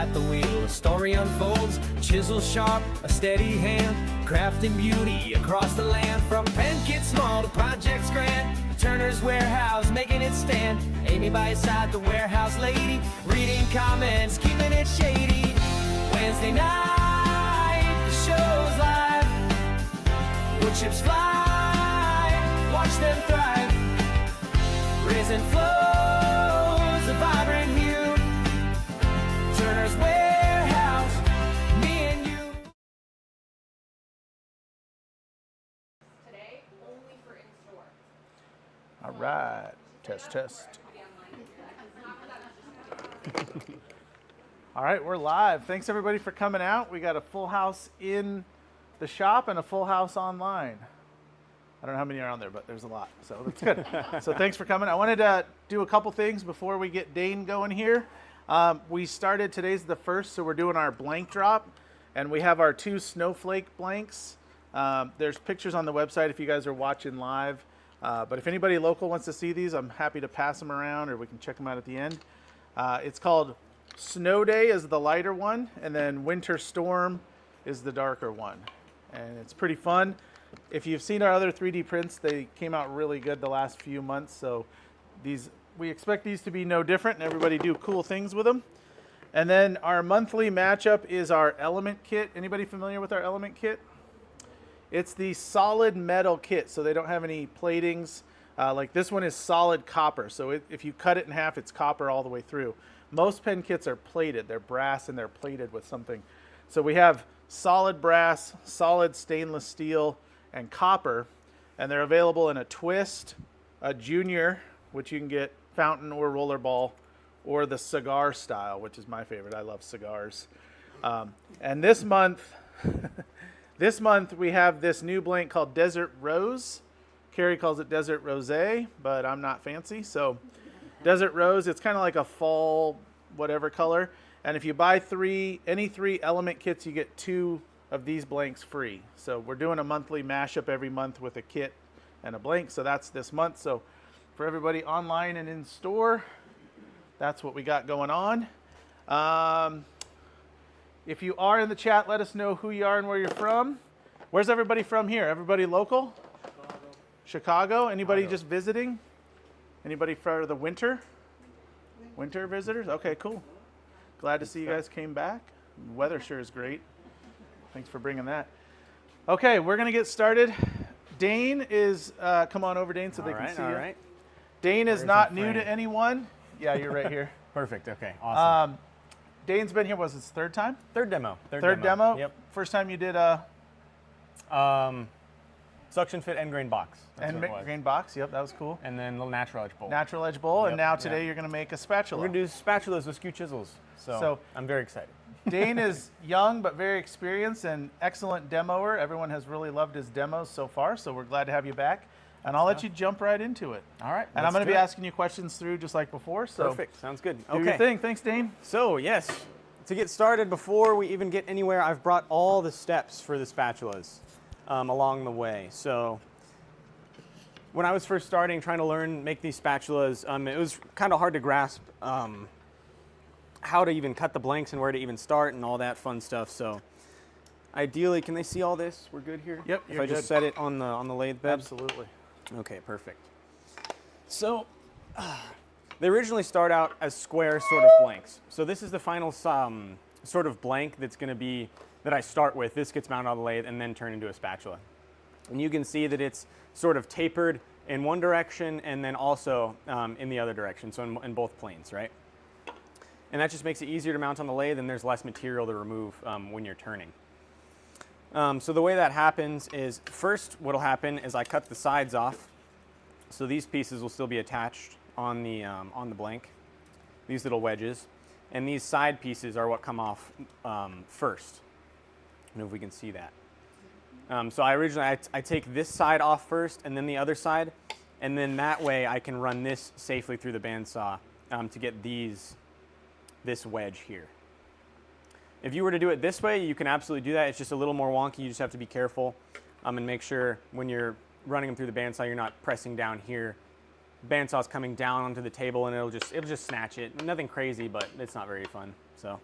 at the wheel. A story unfolds, chisel sharp, a steady hand, crafting beauty across the land. From pen kit small to projects grand, Turner's warehouse making it stand. Amy by his side, the warehouse lady, reading comments, keeping it shady. Wednesday night, the show's live. Wood chips fly, watch them thrive. Risen flows, a vibrant hue. Turner's warehouse, me and you. Today, only for in-store. All right, test. All right, we're live. Thanks everybody for coming out. We got a full house in the shop and a full house online. I don't know how many are on there, but there's a lot, so that's good. So thanks for coming. I wanted to do a couple things before we get Dane going here. We started, today's the first, so we're doing our blank drop, and we have our 2 snowflake blanks. There's pictures on the website if you guys are watching live. But if anybody local wants to see these, I'm happy to pass them around, or we can check them out at the end. It's called Snow Day is the lighter one, and then Winter Storm is the darker one. And it's pretty fun. If you've seen our other 3D prints, they came out really good the last few months. So we expect these to be no different, and everybody do cool things with them. And then our monthly matchup is our Element Kit. Anybody familiar with our Element Kit? It's the solid metal kit, so they don't have any platings. Like this one is solid copper, so if you cut it in half, it's copper all the way through. Most pen kits are plated. They're brass and they're plated with something. So we have solid brass, solid stainless steel, and copper, and they're available in a twist, a junior, which you can get fountain or rollerball, or the cigar style, which is my favorite. I love cigars. And this month, we have this new blank called Desert Rose. Carrie calls it Desert Rosé, but I'm not fancy. So Desert Rose, it's kind of like a fall whatever color. And if you buy any three element kits, you get 2 of these blanks free. So we're doing a monthly mashup every month with a kit and a blank. So that's this month. So for everybody online and in store, that's what we got going on. If you are in the chat, let us know who you are and where you're from. Where's everybody from here? Everybody local? Chicago. Anybody just visiting? Anybody for the winter? Winter visitors? Okay, cool. Glad to see you guys came back. Weather sure is great. Thanks for bringing that. Okay, we're going to get started. Dane is, come on over, Dane, so they can see you. All right. Dane is not new to anyone. Yeah, you're right here. Perfect. Okay. Awesome. Dane's been here, was his third time? Third demo. Third demo? Yep. First time you did suction fit end grain box. End grain box, yep, that was cool. And then a little natural edge bowl. Natural edge bowl, and now today you're going to make a spatula. We're going to do spatulas with skew chisels. So I'm very excited. Dane is young but very experienced and excellent demoer. Everyone has really loved his demos so far, so we're glad to have you back. And I'll let you jump right into it. All right. And I'm going to be asking you questions through just like before. So perfect. Sounds good. Do your thing. Thanks, Dane. So, yes, to get started, before we even get anywhere, I've brought all the steps for the spatulas along the way. So when I was first starting, trying to make these spatulas, it was kind of hard to grasp how to even cut the blanks and where to even start and all that fun stuff. So ideally, can they see all this? We're good here? Yep. If I just set it on the lathe bed? Absolutely. Okay, perfect. So they originally start out as square sort of blanks. So this is the final sort of blank that's going to be, that I start with. This gets mounted on the lathe and then turned into a spatula. And you can see that it's sort of tapered in one direction and then also in the other direction, so in both planes, right? And that just makes it easier to mount on the lathe, and there's less material to remove when you're turning. So the way that happens is, first what'll happen is I cut the sides off. So these pieces will still be attached on the blank, these little wedges. And these side pieces are what come off first. I don't know if we can see that. So I take this side off first and then the other side. And then that way I can run this safely through the bandsaw to get this wedge here. If you were to do it this way, you can absolutely do that. It's just a little more wonky. You just have to be careful and make sure when you're running them through the bandsaw, you're not pressing down here. Bandsaw's coming down onto the table and it'll just snatch it. Nothing crazy, but it's not very fun. So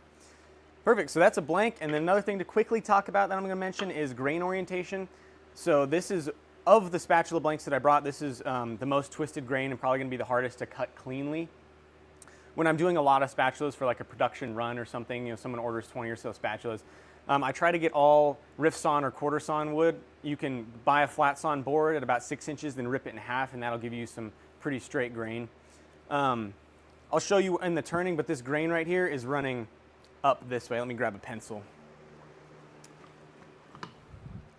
Perfect, so that's a blank, and then another thing to quickly talk about that I'm gonna mention is grain orientation. So this is, of the spatula blanks that I brought, this is the most twisted grain and probably gonna be the hardest to cut cleanly. When I'm doing a lot of spatulas for like a production run or something, you know, someone orders 20 or so spatulas, I try to get all rift sawn or quarter sawn wood. You can buy a flat sawn board at about 6 inches, then rip it in half, and that'll give you some pretty straight grain. I'll show you in the turning, but this grain right here is running up this way. Let me grab a pencil.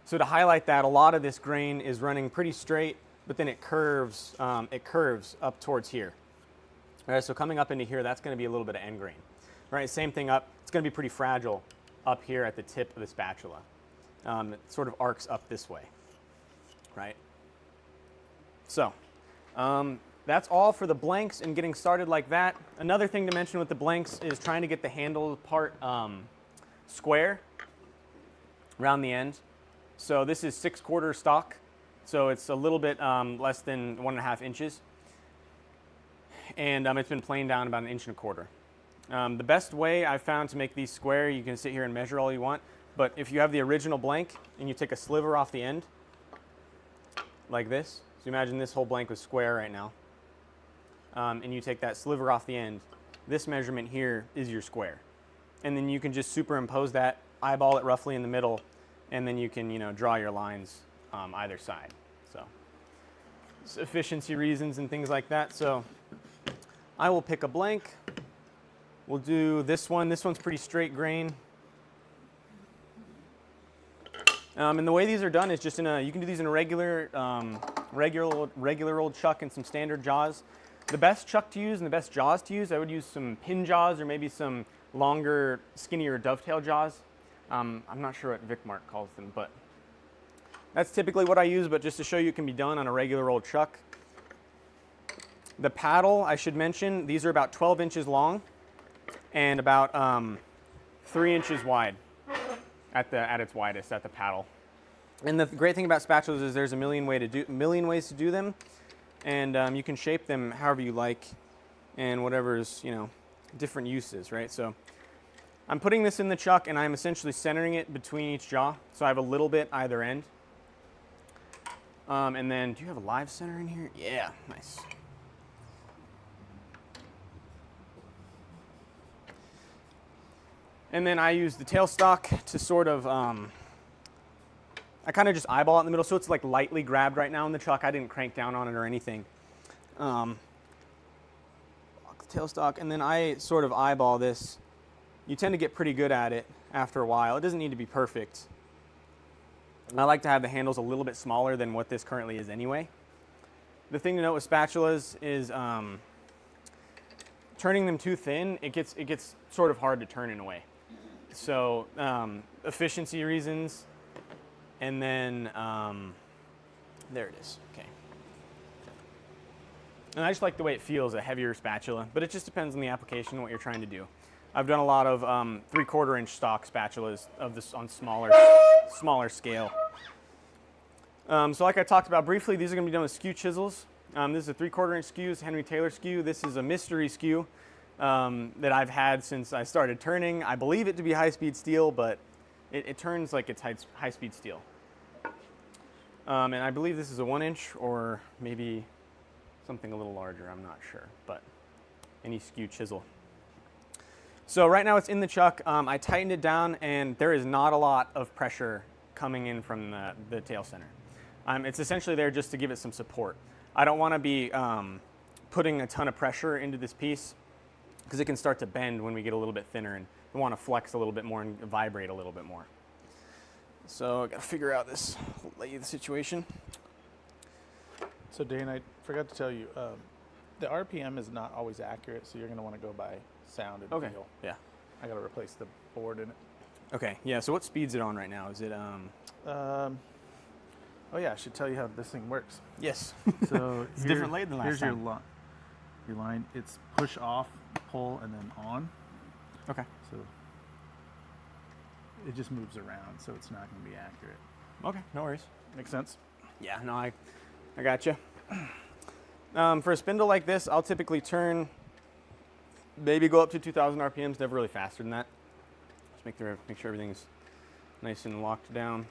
So to highlight that, a lot of this grain is running pretty straight, but then it curves up towards here. All right, so coming up into here, that's going to be a little bit of end grain. All right, same thing up. It's going to be pretty fragile up here at the tip of the spatula. It sort of arcs up this way, right? So that's all for the blanks and getting started like that. Another thing to mention with the blanks is trying to get the handle part square around the end. So this is 6/4 stock, so it's a little bit less than 1.5 inches. And it's been planed down about 1.25 inches. The best way I've found to make these square, you can sit here and measure all you want, but if you have the original blank and you take a sliver off the end, like this, so imagine this whole blank was square right now, and you take that sliver off the end, this measurement here is your square. And then you can just superimpose that, eyeball it roughly in the middle, and then you can, you know, draw your lines either side. So it's efficiency reasons and things like that. So I will pick a blank. We'll do this one. This one's pretty straight grain. And the way these are done is just in a, you can do these in a regular old chuck and some standard jaws. The best chuck to use and the best jaws to use, I would use some pin jaws or maybe some longer, skinnier dovetail jaws. I'm not sure what Vicmark calls them, but that's typically what I use, but just to show you it can be done on a regular old chuck. The paddle, I should mention, these are about 12 inches long and about 3 inches wide at its widest at the paddle. And the great thing about spatulas is there's a million ways to do them, and you can shape them however you like and whatever's, you know, different uses, right? So I'm putting this in the chuck and I'm essentially centering it between each jaw, so I have a little bit either end. And then, do you have a live center in here? Yeah, nice. And then I use the tailstock to sort of, I kind of just eyeball it in the middle, so it's like lightly grabbed right now in the chuck. I didn't crank down on it or anything. Lock the tailstock, and then I sort of eyeball this. You tend to get pretty good at it after a while. It doesn't need to be perfect. I like to have the handles a little bit smaller than what this currently is anyway. The thing to note with spatulas is turning them too thin, it gets sort of hard to turn in a way. So efficiency reasons, and then there it is. Okay. And I just like the way it feels, a heavier spatula, but it just depends on the application and what you're trying to do. I've done a lot of 3/4 inch stock spatulas of this on smaller scale. So like I talked about briefly, these are going to be done with skew chisels. This is a 3/4 inch skew, it's a Henry Taylor skew. This is a mystery skew that I've had since I started turning. I believe it to be high-speed steel, but it turns like it's high-speed steel. And I believe this is a 1 inch or maybe something a little larger, I'm not sure, but any skew chisel. So right now it's in the chuck. I tightened it down and there is not a lot of pressure coming in from the tail center. It's essentially there just to give it some support. I don't want to be putting a ton of pressure into this piece because it can start to bend when we get a little bit thinner, and we want to flex a little bit more and vibrate a little bit more. So I got to figure out this lathe situation. So Dane, I forgot to tell you, the RPM is not always accurate, so you're going to want to go by sound and feel. Yeah. I got to replace the board in it. Okay. Yeah. So what speed's it on right now? Is it Oh yeah, I should tell you how this thing works. Yes. So it's a different lathe than last here's time. Your line. It's push off, pull, and then on. Okay. So it just moves around, so it's not going to be accurate. Okay. No worries. Makes sense? Yeah. No, I got you. For a spindle like this, I'll typically turn, maybe go up to 2,000 RPMs, never really faster than that. make sure everything's nice and locked down.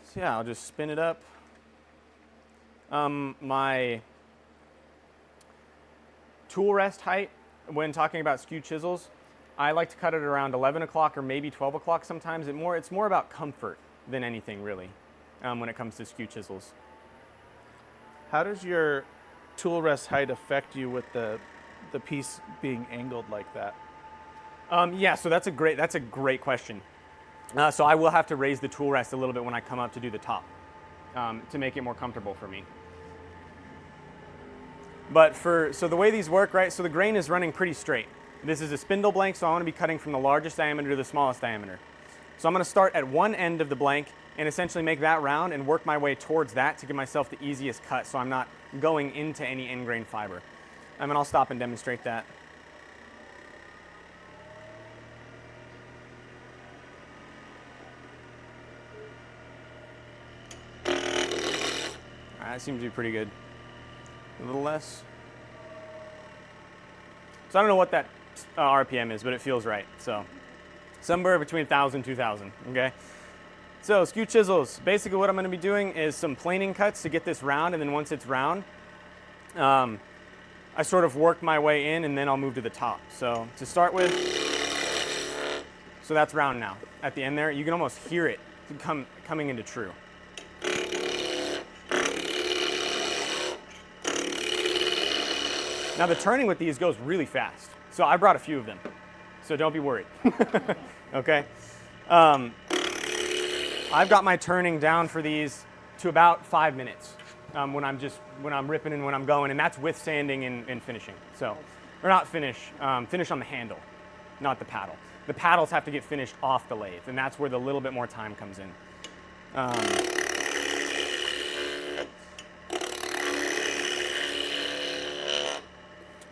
So yeah, I'll just spin it up. My tool rest height, when talking about skew chisels, I like to cut it around 11 o'clock or maybe 12 o'clock sometimes. It's more about comfort than anything really when it comes to skew chisels. How does your tool rest height affect you with the piece being angled like that? Yeah, so that's a great question. So I will have to raise the tool rest a little bit when I come up to do the top to make it more comfortable for me. But so the way these work, right, so the grain is running pretty straight. This is a spindle blank, so I want to be cutting from the largest diameter to the smallest diameter. So I'm going to start at one end of the blank and essentially make that round and work my way towards that to give myself the easiest cut so I'm not going into any end grain fiber. And I'll stop and demonstrate that. That seems to be pretty good. A little less. So I don't know what that RPM is, but it feels right. So somewhere between 1,000 and 2,000, okay? So skew chisels, basically what I'm gonna be doing is some planing cuts to get this round, and then once it's round, I sort of work my way in and then I'll move to the top. So to start with, so that's round now. At the end there, you can almost hear it coming into true. Now the turning with these goes really fast. So I brought a few of them, so don't be worried, okay? I've got my turning down for these to about 5 minutes when I'm ripping and when I'm going, and that's with sanding and finishing. So, or not finish on the handle, not the paddle. The paddles have to get finished off the lathe, and that's where the little bit more time comes in.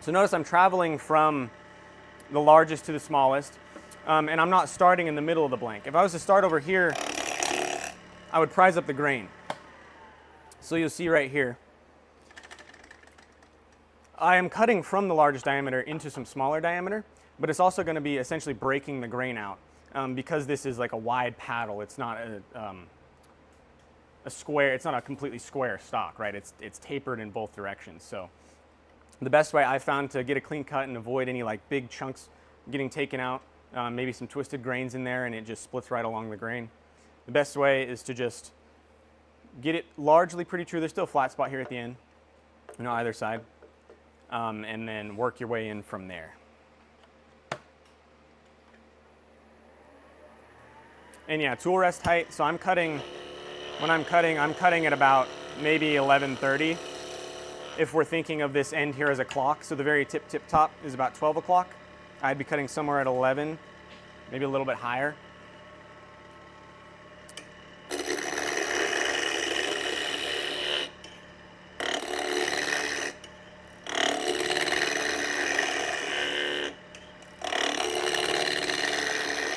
So notice I'm traveling from the largest to the smallest, and I'm not starting in the middle of the blank. If I was to start over here, I would prise up the grain. So you'll see right here, I am cutting from the largest diameter into some smaller diameter, but it's also going to be essentially breaking the grain out because this is like a wide paddle. It's not a square. It's not a completely square stock, right? It's tapered in both directions. So the best way I found to get a clean cut and avoid any like big chunks getting taken out, maybe some twisted grains in there and it just splits right along the grain. The best way is to just get it largely pretty true. There's still a flat spot here at the end, either side, and then work your way in from there. And yeah, tool rest height. So when I'm cutting at about maybe 11:30. If we're thinking of this end here as a clock, so the very tip top is about 12 o'clock. I'd be cutting somewhere at 11, maybe a little bit higher.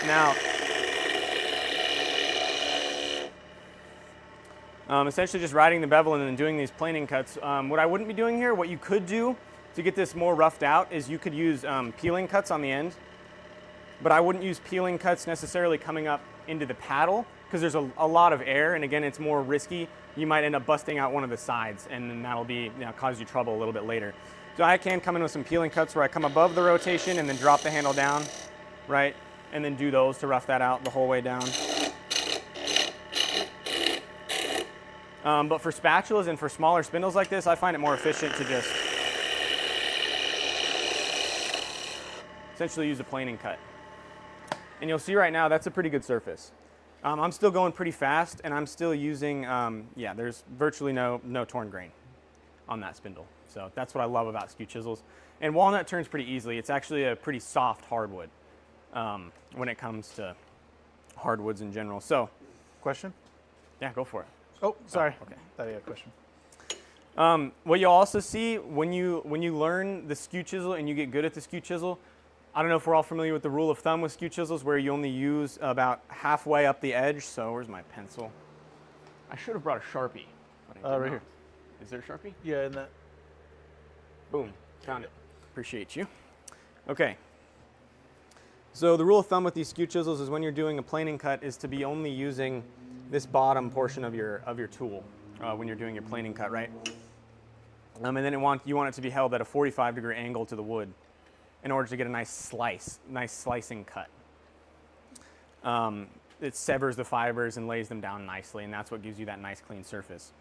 Now, essentially just riding the bevel and then doing these planing cuts. What I wouldn't be doing here, what you could do to get this more roughed out is you could use peeling cuts on the end, but I wouldn't use peeling cuts necessarily coming up into the paddle because there's a lot of air, and again, it's more risky. You might end up busting out one of the sides, and then that'll be cause you trouble a little bit later. So I can come in with some peeling cuts where I come above the rotation and then drop the handle down, right, and then do those to rough that out the whole way down. But for spatulas and for smaller spindles like this, I find it more efficient to just essentially use a planing cut. And you'll see right now, that's a pretty good surface. I'm still going pretty fast, and I'm still using, there's virtually no torn grain on that spindle. So that's what I love about skew chisels. And walnut turns pretty easily. It's actually a pretty soft hardwood when it comes to hardwoods in general. So, Question? yeah, go for it. Oh, sorry. Okay. Thought you had a question. What you'll also see when you learn the skew chisel and you get good at the skew chisel, I don't know if we're all familiar with the rule of thumb with skew chisels where you only use about halfway up the edge. So where's my pencil? I should have brought a Sharpie. But I did Right not. here. Is there a Sharpie? Yeah, and that. Boom, found it. Appreciate you. Okay. So the rule of thumb with these skew chisels is when you're doing a planing cut is to be only using this bottom portion of your tool when you're doing your planing cut, right? And then you want it to be held at a 45-degree angle to the wood in order to get a nice slicing cut. It severs the fibers and lays them down nicely, and that's what gives you that nice clean surface.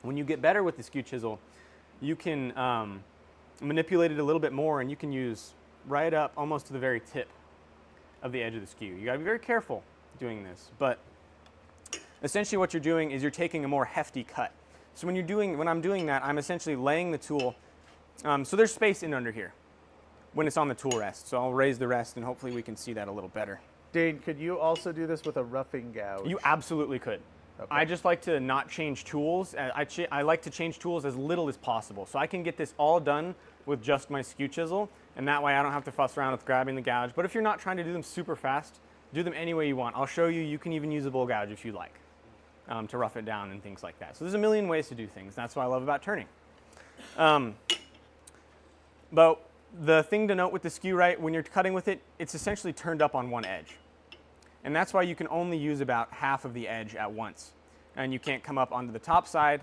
When you get better with the skew chisel, you can manipulate it a little bit more, and you can use right up almost to the very tip of the edge of the skew. You gotta be very careful doing this, but essentially what you're doing is you're taking a more hefty cut. So when I'm doing that, I'm essentially laying the tool, so there's space in under here when it's on the tool rest. So I'll raise the rest and hopefully we can see that a little better. Dane, could you also do this with a roughing gouge? You absolutely could. Okay. I just like to not change tools. I like to change tools as little as possible. So I can get this all done with just my skew chisel, and that way I don't have to fuss around with grabbing the gouge. But if you're not trying to do them super fast, do them any way you want. I'll show you, you can even use a bull gouge if you like to rough it down and things like that. So there's a million ways to do things. That's what I love about turning. But the thing to note with the skew, right, when you're cutting with it, it's essentially turned up on one edge. And that's why you can only use about half of the edge at once. And you can't come up onto the top side.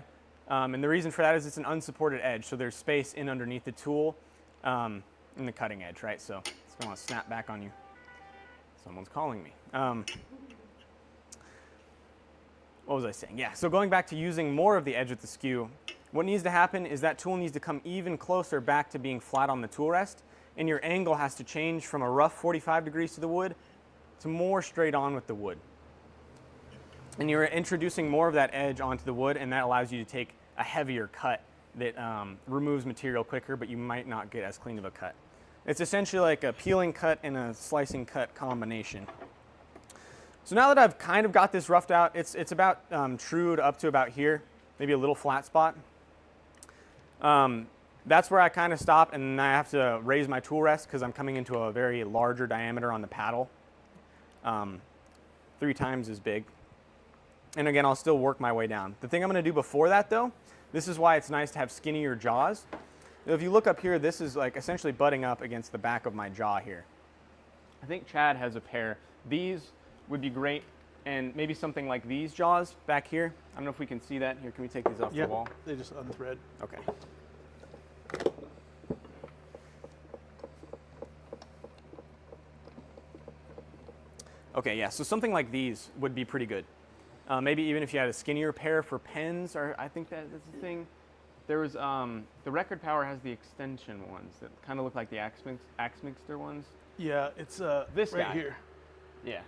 And the reason for that is it's an unsupported edge, so there's space in underneath the tool in the cutting edge, right? So it's going to snap back on you. Someone's calling me. What was I saying? Yeah, so going back to using more of the edge with the skew, what needs to happen is that tool needs to come even closer back to being flat on the tool rest, and your angle has to change from a rough 45 degrees to the wood to more straight on with the wood. And you're introducing more of that edge onto the wood, and that allows you to take a heavier cut that removes material quicker, but you might not get as clean of a cut. It's essentially like a peeling cut and a slicing cut combination. So now that I've kind of got this roughed out, it's about trued up to about here, maybe a little flat spot. That's where I kind of stop, and I have to raise my tool rest because I'm coming into a very larger diameter on the paddle. 3 times as big. And again, I'll still work my way down. The thing I'm going to do before that, though, this is why it's nice to have skinnier jaws. If you look up here, this is like essentially butting up against the back of my jaw here. I think Chad has a pair. These would be great, and maybe something like these jaws back here. I don't know if we can see that. Here, can we take these off the wall? They just unthread. Okay. Okay, yeah, so something like these would be pretty good. Maybe even if you had a skinnier pair for pens, or I think that's the thing. There was, the Record Power has the extension ones that kind of look like the Axe Mixter ones. Yeah, it's this right guy. here. Yeah.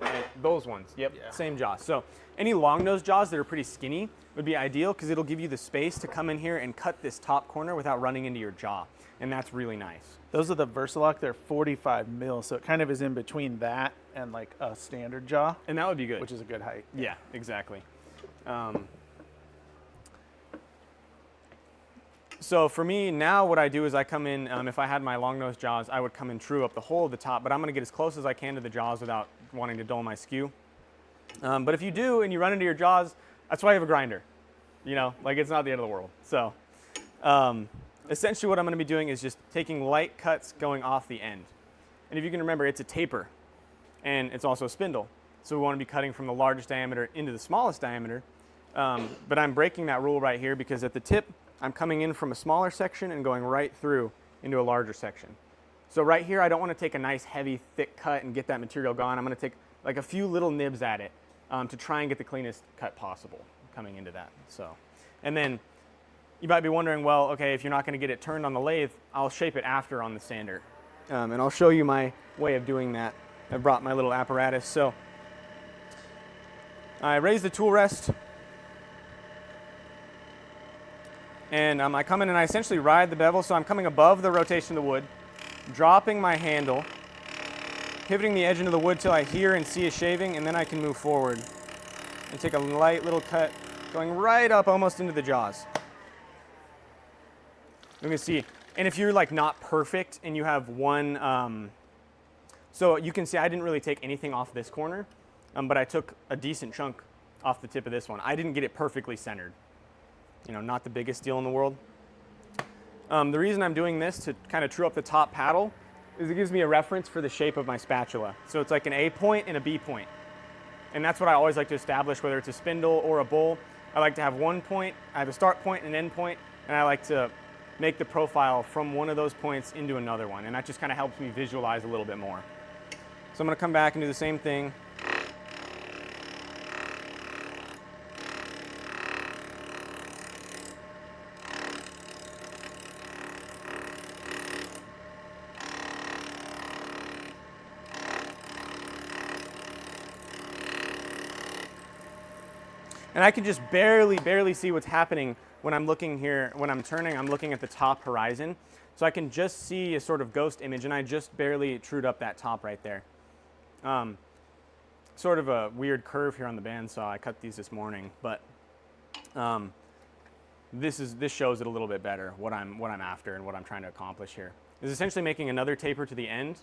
And those ones, yep, Yeah. Same jaw. So any long nose jaws that are pretty skinny would be ideal because it'll give you the space to come in here and cut this top corner without running into your jaw. And that's really nice. Those are the Versalock. They're 45 mil, so it kind of is in between that and like a standard jaw. And that would be good. Which is a good height. Yeah, exactly. So for me, now what I do is I come in, if I had my long nose jaws, I would come in true up the whole of the top, but I'm going to get as close as I can to the jaws without wanting to dull my skew. But if you do and you run into your jaws, that's why you have a grinder. You know, like it's not the end of the world. So essentially what I'm going to be doing is just taking light cuts going off the end. And if you can remember, it's a taper and it's also a spindle. So we want to be cutting from the largest diameter into the smallest diameter. But I'm breaking that rule right here because at the tip, I'm coming in from a smaller section and going right through into a larger section. So right here, I don't want to take a nice, heavy, thick cut and get that material gone. I'm going to take like a few little nibs at it to try and get the cleanest cut possible coming into that. So, and then you might be wondering, well, okay, if you're not going to get it turned on the lathe, I'll shape it after on the sander. And I'll show you my way of doing that. I brought my little apparatus. So I raise the tool rest. And I come in and I essentially ride the bevel, so I'm coming above the rotation of the wood, dropping my handle, pivoting the edge into the wood till I hear and see a shaving, and then I can move forward and take a light little cut, going right up almost into the jaws. You can see, and if you're like not perfect and you have one, so you can see I didn't really take anything off this corner, but I took a decent chunk off the tip of this one. I didn't get it perfectly centered. You know, not the biggest deal in the world. The reason I'm doing this to kind of true up the top paddle is it gives me a reference for the shape of my spatula. So it's like an A point and a B point. And that's what I always like to establish, whether it's a spindle or a bowl. I like to have one point, I have a start point and an end point, and I like to make the profile from one of those points into another one. And that just kind of helps me visualize a little bit more. So I'm going to come back and do the same thing. And I can just barely see what's happening when I'm looking here, when I'm turning, I'm looking at the top horizon. So I can just see a sort of ghost image, and I just barely trued up that top right there. Sort of a weird curve here on the bandsaw. I cut these this morning, but this shows it a little bit better, what I'm after and what I'm trying to accomplish here. Is essentially making another taper to the end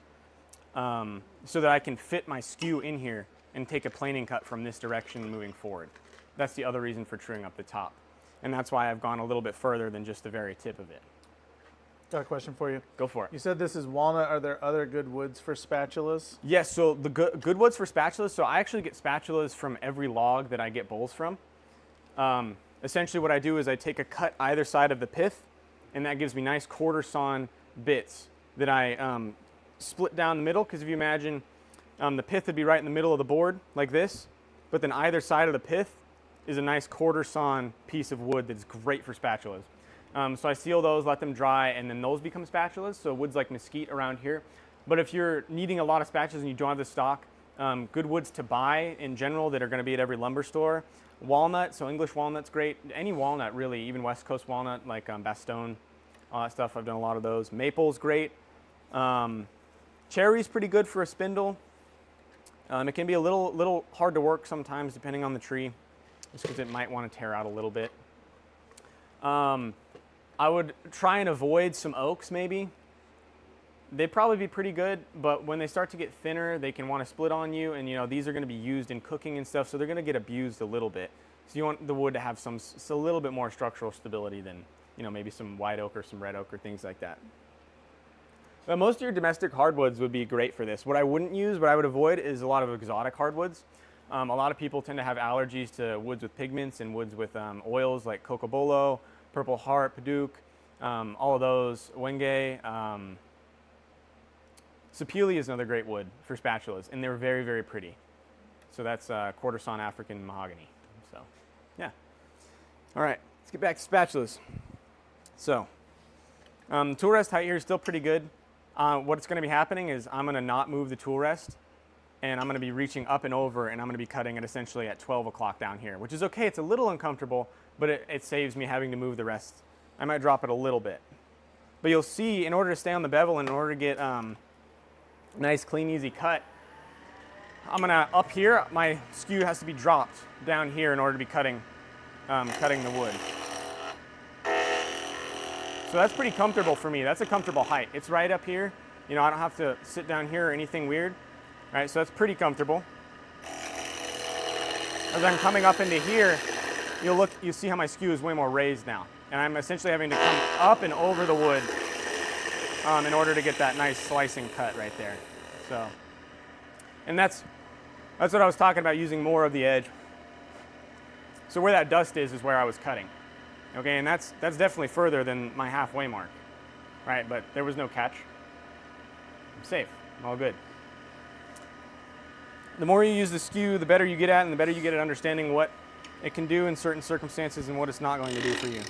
so that I can fit my skew in here and take a planing cut from this direction moving forward. That's the other reason for truing up the top. And that's why I've gone a little bit further than just the very tip of it. Got a question for you. Go for it. You said this is walnut. Are there other good woods for spatulas? Yes, so the good woods for spatulas, so I actually get spatulas from every log that I get bowls from. Essentially what I do is I take a cut either side of the pith, and that gives me nice quarter sawn bits that I split down the middle, because if you imagine the pith would be right in the middle of the board like this, but then either side of the pith is a nice quarter sawn piece of wood that's great for spatulas. So I seal those, let them dry, and then those become spatulas, so woods like mesquite around here. But if you're needing a lot of spatulas and you don't have the stock, good woods to buy in general that are going to be at every lumber store. Walnut, so English walnut's great. Any walnut really, even West Coast walnut like Bastogne, all that stuff, I've done a lot of those. Maple's great. Cherry's pretty good for a spindle. It can be a little hard to work sometimes depending on the tree, just because it might want to tear out a little bit. I would try and avoid some oaks maybe. They'd probably be pretty good, but when they start to get thinner, they can want to split on you, and these are going to be used in cooking and stuff, so they're going to get abused a little bit. So you want the wood to have a little bit more structural stability than maybe some white oak or some red oak or things like that. But most of your domestic hardwoods would be great for this. What I wouldn't use, what I would avoid, is a lot of exotic hardwoods. A lot of people tend to have allergies to woods with pigments and woods with oils like cocobolo, purple heart, padauk, all of those, wenge. Sapele is another great wood for spatulas, and they're very pretty. So that's quarter sawn African mahogany. So, yeah. All right, let's get back to spatulas. So, tool rest height here is still pretty good. What's going to be happening is I'm going to not move the tool rest, and I'm going to be reaching up and over, and I'm going to be cutting it essentially at 12 o'clock down here, which is okay. It's a little uncomfortable, but it saves me having to move the rest. I might drop it a little bit. But you'll see, in order to stay on the bevel, and in order to get nice, clean, easy cut, I'm going to, up here, my skew has to be dropped down here in order to be cutting the wood. So that's pretty comfortable for me. That's a comfortable height. It's right up here. I don't have to sit down here or anything weird. All right, so that's pretty comfortable. As I'm coming up into here, you'll see how my skew is way more raised now. And I'm essentially having to come up and over the wood in order to get that nice slicing cut right there. So, and that's what I was talking about, using more of the edge. So where that dust is where I was cutting. Okay, and that's definitely further than my halfway mark, right? But there was no catch. I'm safe. I'm all good. The more you use the skew, the better you get at, and the better you get at understanding what it can do in certain circumstances and what it's not going to do for you.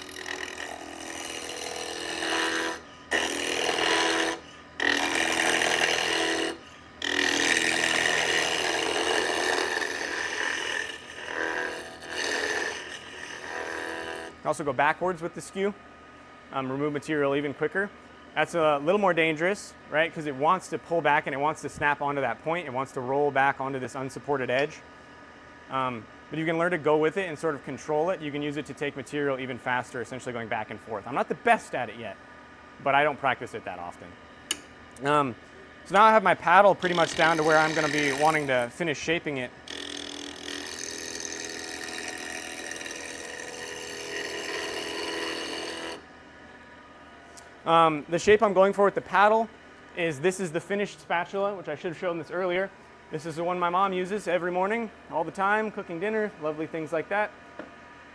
Also go backwards with the skew, remove material even quicker. That's a little more dangerous, right? Because it wants to pull back and it wants to snap onto that point. It wants to roll back onto this unsupported edge. But you can learn to go with it and sort of control it. You can use it to take material even faster, essentially going back and forth. I'm not the best at it yet, but I don't practice it that often. So now I have my paddle pretty much down to where I'm going to be wanting to finish shaping it. The shape I'm going for with the paddle is this is the finished spatula, which I should have shown this earlier. This is the one my mom uses every morning, all the time, cooking dinner, lovely things like that.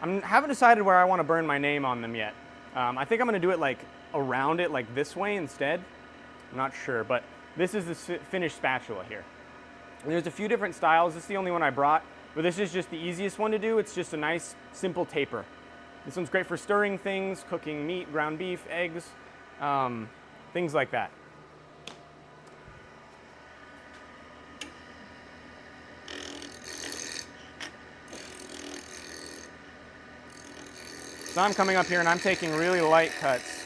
I haven't decided where I want to burn my name on them yet. I think I'm going to do it like around it, like this way instead. I'm not sure, but this is the finished spatula here. And there's a few different styles. This is the only one I brought, but this is just the easiest one to do. It's just a nice, simple taper. This one's great for stirring things, cooking meat, ground beef, eggs, things like that. So I'm coming up here and I'm taking really light cuts,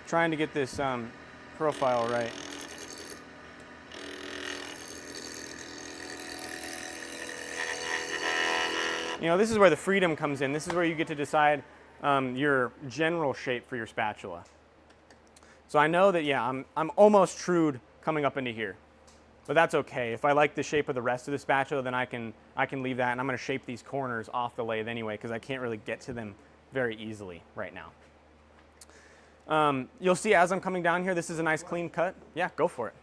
trying to get this profile right. You know, this is where the freedom comes in. This is where you get to decide your general shape for your spatula. So I know that, yeah, I'm almost trued coming up into here. But that's okay. If I like the shape of the rest of the spatula, then I can leave that, and I'm going to shape these corners off the lathe anyway because I can't really get to them very easily right now. You'll see as I'm coming down here, this is a nice clean cut. Yeah, go for it.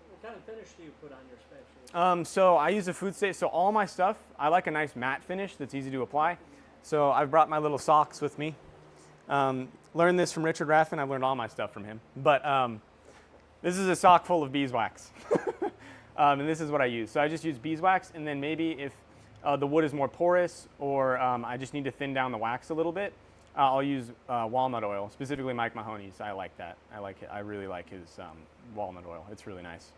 What kind of finish do you put on your spatula? So I use a food safe. So all my stuff, I like a nice matte finish that's easy to apply. So I've brought my little socks with me. Learned this from Richard Raffin. I've learned all my stuff from him. But this is a sock full of beeswax. And this is what I use. So I just use beeswax, and then maybe if the wood is more porous or I just need to thin down the wax a little bit, I'll use walnut oil, specifically Mike Mahoney's. I like that. I like it. I really like his walnut oil. It's really nice.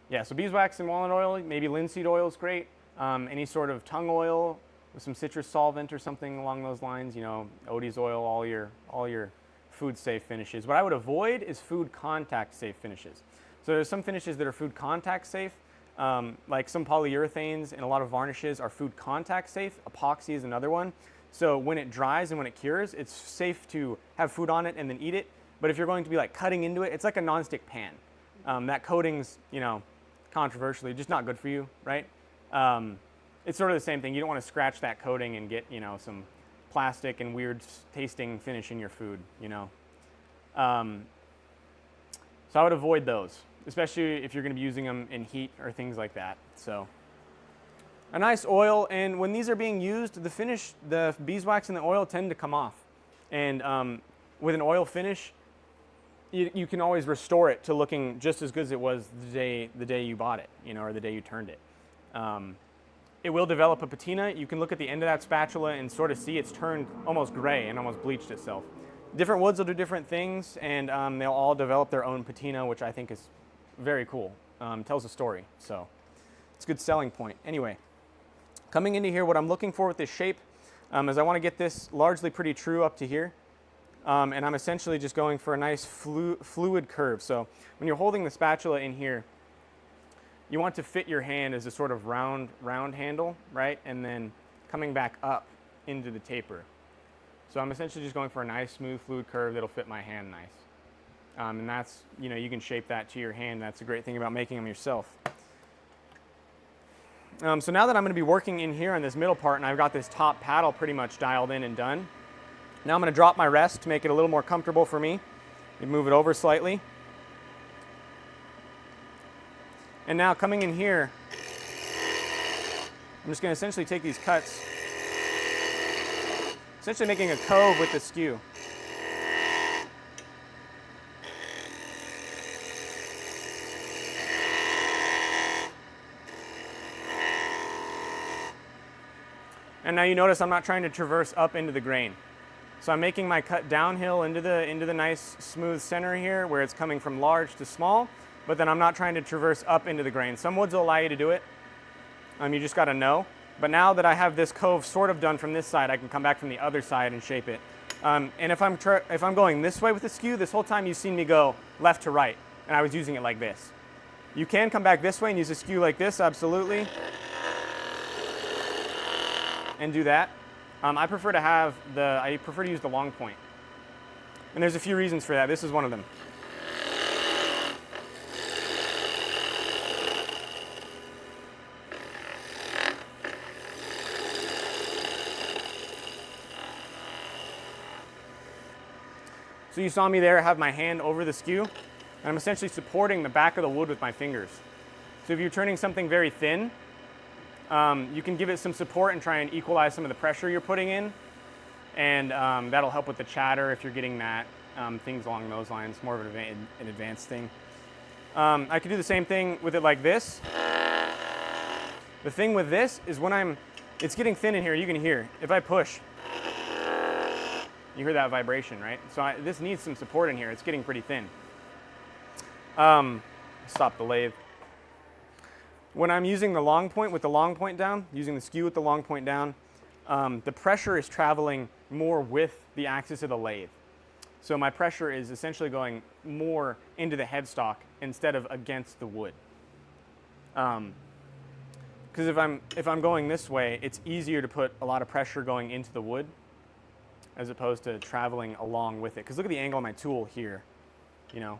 Yeah, so beeswax and walnut oil, maybe linseed oil is great. Any sort of tung oil with some citrus solvent or something along those lines. You know, Odie's oil, all your food safe finishes. What I would avoid is food contact safe finishes. So there's some finishes that are food contact safe, like some polyurethanes and a lot of varnishes are food contact safe. Epoxy is another one. So when it dries and when it cures, it's safe to have food on it and then eat it. But if you're going to be like cutting into it, it's like a nonstick pan. That coating's, you know, controversially just not good for you, right? It's sort of the same thing. You don't want to scratch that coating and get, you know, some plastic and weird tasting finish in your food, you know. So I would avoid those, especially if you're going to be using them in heat or things like that. So a nice oil, and when these are being used, the beeswax and the oil tend to come off. And with an oil finish, you can always restore it to looking just as good as it was the day you bought it, you know, or the day you turned it. It will develop a patina. You can look at the end of that spatula and sort of see it's turned almost gray and almost bleached itself. Different woods will do different things, and they'll all develop their own patina, which I think is very cool. Tells a story, so it's a good selling point. Anyway, coming into here, what I'm looking for with this shape is I want to get this largely pretty true up to here. And I'm essentially just going for a nice fluid curve. So when you're holding the spatula in here, you want to fit your hand as a sort of round handle, right? And then coming back up into the taper. So I'm essentially just going for a nice smooth fluid curve that'll fit my hand nice. And that's, you know, you can shape that to your hand. That's a great thing about making them yourself. So now that I'm going to be working in here on this middle part and I've got this top paddle pretty much dialed in and done, now I'm going to drop my rest to make it a little more comfortable for me. Move it over slightly. And now coming in here, I'm just going to essentially take these cuts, essentially making a cove with the skew. And now you notice I'm not trying to traverse up into the grain. So I'm making my cut downhill into the nice smooth center here where it's coming from large to small, but then I'm not trying to traverse up into the grain. Some woods will allow you to do it. You just got to know. But now that I have this cove sort of done from this side, I can come back from the other side and shape it. And if I'm going this way with the skew, this whole time you've seen me go left to right, and I was using it like this. You can come back this way and use a skew like this, absolutely, and do that. I prefer to use the long point. And there's a few reasons for that. This is one of them. So you saw me there have my hand over the skew, and I'm essentially supporting the back of the wood with my fingers. So if you're turning something very thin, you can give it some support and try and equalize some of the pressure you're putting in, and that'll help with the chatter if you're getting that, things along those lines, more of an advanced thing. I could do the same thing with it like this. The thing with this is when it's getting thin in here, you can hear. If I push, you hear that vibration, right? So this needs some support in here. It's getting pretty thin. Stop the lathe. When I'm using the long point with the long point down, using the skew with the long point down, the pressure is traveling more with the axis of the lathe. So my pressure is essentially going more into the headstock instead of against the wood. Because if I'm going this way, it's easier to put a lot of pressure going into the wood as opposed to traveling along with it. Because look at the angle of my tool here, you know.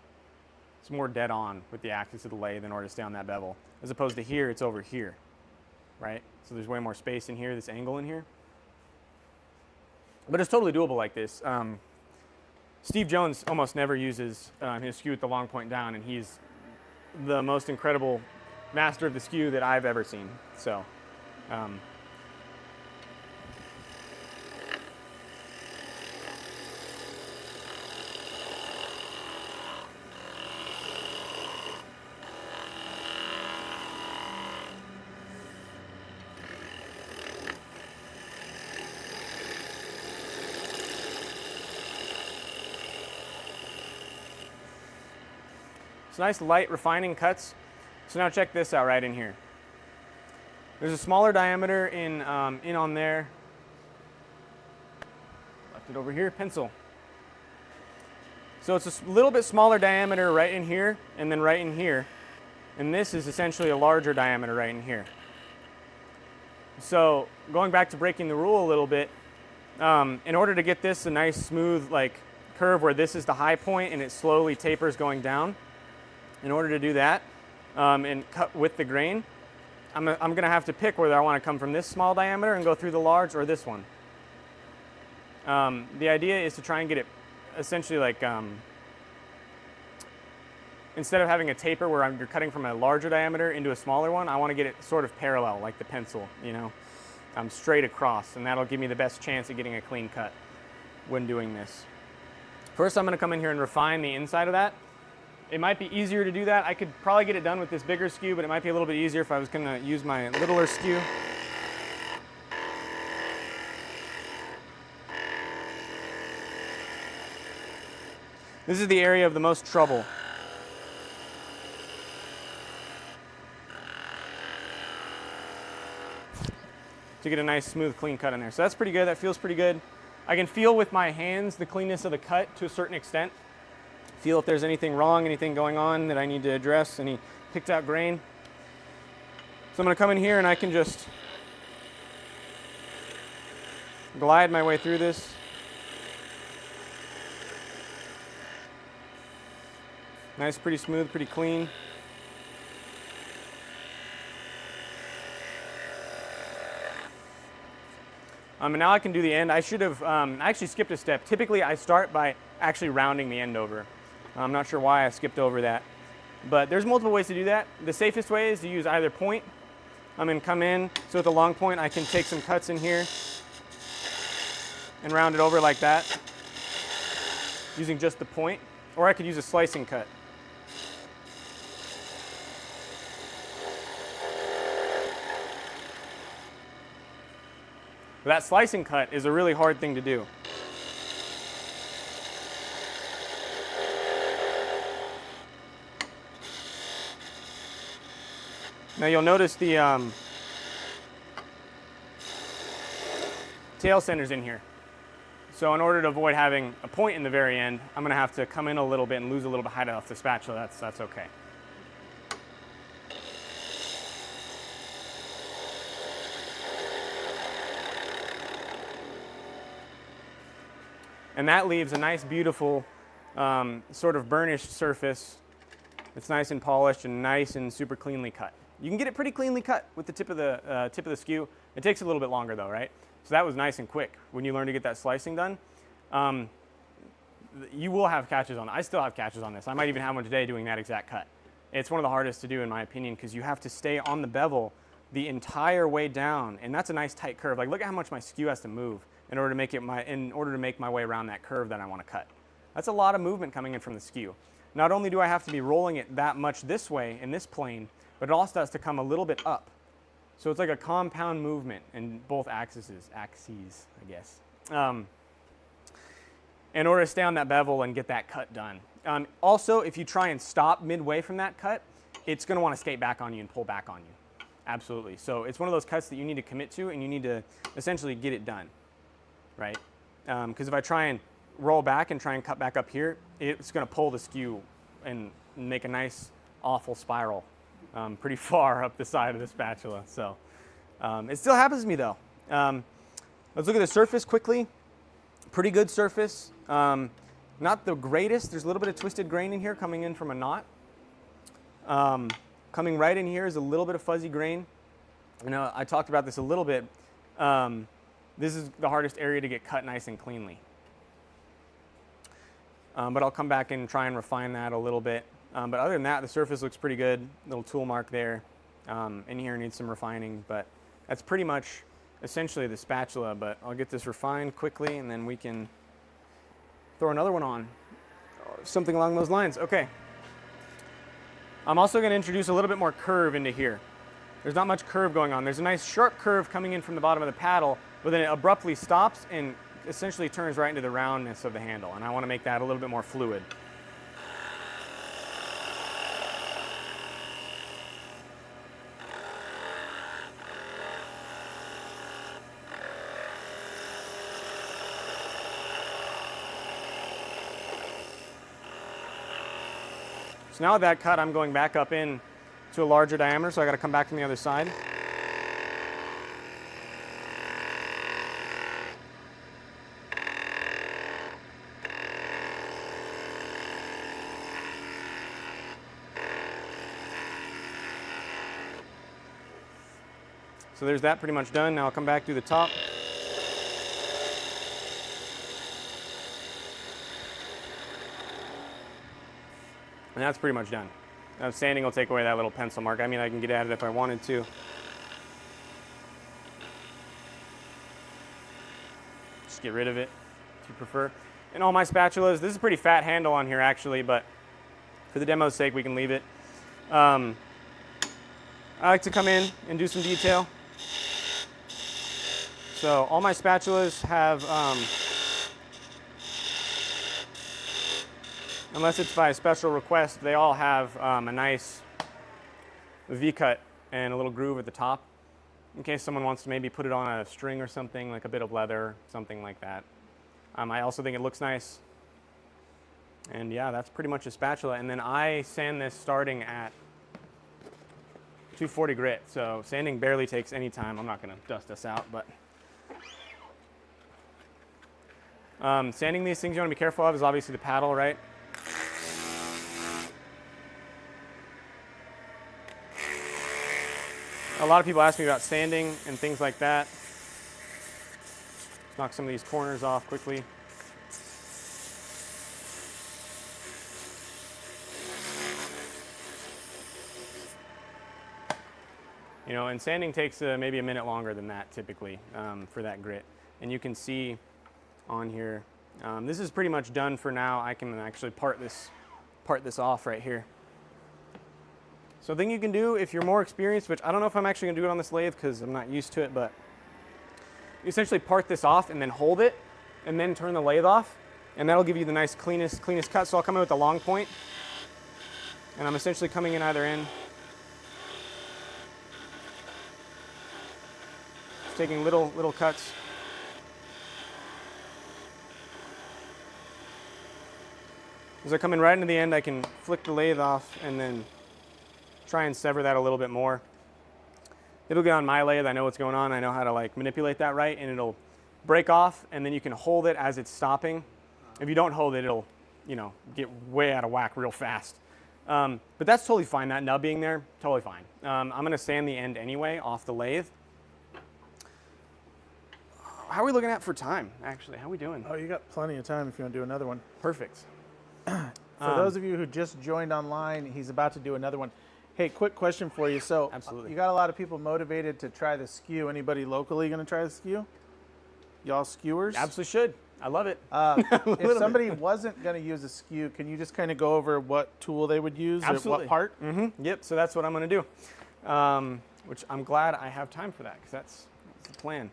It's more dead on with the axis of the lathe in order to stay on that bevel. As opposed to here, it's over here, right? So there's way more space in here, this angle in here. But it's totally doable like this. Steve Jones almost never uses his skew with the long point down, and he's the most incredible master of the skew that I've ever seen. So, it's nice light refining cuts. So now check this out right in here. There's a smaller diameter in on there. Left it over here, pencil. So it's a little bit smaller diameter right in here and then right in here. And this is essentially a larger diameter right in here. So going back to breaking the rule a little bit, in order to get this a nice smooth like curve where this is the high point and it slowly tapers going down, in order to do that and cut with the grain, I'm going to have to pick whether I want to come from this small diameter and go through the large or this one. The idea is to try and get it essentially like, instead of having a taper where you're cutting from a larger diameter into a smaller one, I want to get it sort of parallel like the pencil, you know, straight across, and that'll give me the best chance of getting a clean cut when doing this. First, I'm going to come in here and refine the inside of that. It might be easier to do that. I could probably get it done with this bigger skew, but it might be a little bit easier if I was going to use my littler skew. This is the area of the most trouble. To get a nice, smooth, clean cut in there. So that's pretty good. That feels pretty good. I can feel with my hands the cleanness of the cut to a certain extent. Feel if there's anything wrong, anything going on that I need to address, any picked out grain. So I'm going to come in here and I can just glide my way through this. Nice, pretty smooth, pretty clean. And now I can do the end. I should have I actually skipped a step. Typically I start by actually rounding the end over. I'm not sure why I skipped over that. But there's multiple ways to do that. The safest way is to use either point. I'm going to come in, so with the long point I can take some cuts in here and round it over like that using just the point. Or I could use a slicing cut. But that slicing cut is a really hard thing to do. Now you'll notice the tail center's in here. So in order to avoid having a point in the very end, I'm going to have to come in a little bit and lose a little bit of height off the spatula. That's okay. And that leaves a nice, beautiful, sort of burnished surface. It's nice and polished and nice and super cleanly cut. You can get it pretty cleanly cut with the tip of the skew. It takes a little bit longer though, right? So that was nice and quick when you learn to get that slicing done. you will have catches on. I still have catches on this. I might even have one today doing that exact cut. It's one of the hardest to do in my opinion because you have to stay on the bevel the entire way down, and that's a nice tight curve. Like look at how much my skew has to move in order to make my way around that curve that I want to cut. That's a lot of movement coming in from the skew. Not only do I have to be rolling it that much this way in this plane, but it also has to come a little bit up. So it's like a compound movement in both axes, I guess, in order to stay on that bevel and get that cut done. Also, if you try and stop midway from that cut, it's going to want to skate back on you and pull back on you. Absolutely. So it's one of those cuts that you need to commit to, and you need to essentially get it done, right? Because if I try and roll back and try and cut back up here, it's going to pull the skew and make a nice, awful spiral pretty far up the side of the spatula. So it still happens to me though. Let's look at the surface quickly. Pretty good surface. Not the greatest. There's a little bit of twisted grain in here coming in from a knot. Coming right in here is a little bit of fuzzy grain. You know, I talked about this a little bit. This is the hardest area to get cut nice and cleanly. But I'll come back and try and refine that a little bit. But other than that, the surface looks pretty good. Little tool mark there. In here needs some refining, but that's pretty much essentially the spatula. But I'll get this refined quickly, and then we can throw another one on. Or something along those lines. Okay. I'm also going to introduce a little bit more curve into here. There's not much curve going on. There's a nice sharp curve coming in from the bottom of the paddle, but then it abruptly stops and essentially turns right into the roundness of the handle. And I want to make that a little bit more fluid. So now with that cut, I'm going back up in to a larger diameter, so I got to come back from the other side. So there's that pretty much done. Now I'll come back through the top. And that's pretty much done. Now sanding will take away that little pencil mark. I mean, I can get at it if I wanted to. Just get rid of it if you prefer. And all my spatulas, this is a pretty fat handle on here actually, but for the demo's sake, we can leave it. I like to come in and do some detail. So all my spatulas have, unless it's by special request, they all have a nice V-cut and a little groove at the top in case someone wants to maybe put it on a string or something, like a bit of leather, something like that. I also think it looks nice. And yeah, that's pretty much a spatula. And then I sand this starting at 240 grit. So sanding barely takes any time. I'm not going to dust this out, but sanding these things you want to be careful of is obviously the paddle, right? A lot of people ask me about sanding and things like that. Let's knock some of these corners off quickly. You know, and sanding takes maybe a minute longer than that typically for that grit. And you can see on here, this is pretty much done for now. I can actually part this off right here. So the thing you can do if you're more experienced, which I don't know if I'm actually gonna do it on this lathe because I'm not used to it, but you essentially part this off and then hold it and then turn the lathe off, and that'll give you the nice cleanest cut. So I'll come in with a long point, and I'm essentially coming in either end. Just taking little cuts. As I come in right into the end, I can flick the lathe off and then try and sever that a little bit more. It'll get on my lathe. I know what's going on. I know how to like manipulate that right, and it'll break off, and then you can hold it as it's stopping. If you don't hold it, it'll, you know, get way out of whack real fast. But that's totally fine. That nub being there, totally fine. I'm going to sand the end anyway off the lathe. how are we looking at for time, actually? How are we doing? Oh, you got plenty of time if you want to do another one. Perfect. For those of you who just joined online, he's about to do another one. Hey, quick question for you. So Absolutely. you got a lot of people motivated to try the skew. Anybody locally going to try the skew? Y'all skewers? Absolutely should. I love it. If somebody wasn't going to use a skew, can you just kind of go over what tool they would use Absolutely. or what part? Mm-hmm. Yep, so that's what I'm going to do, which I'm glad I have time for that because that's the plan.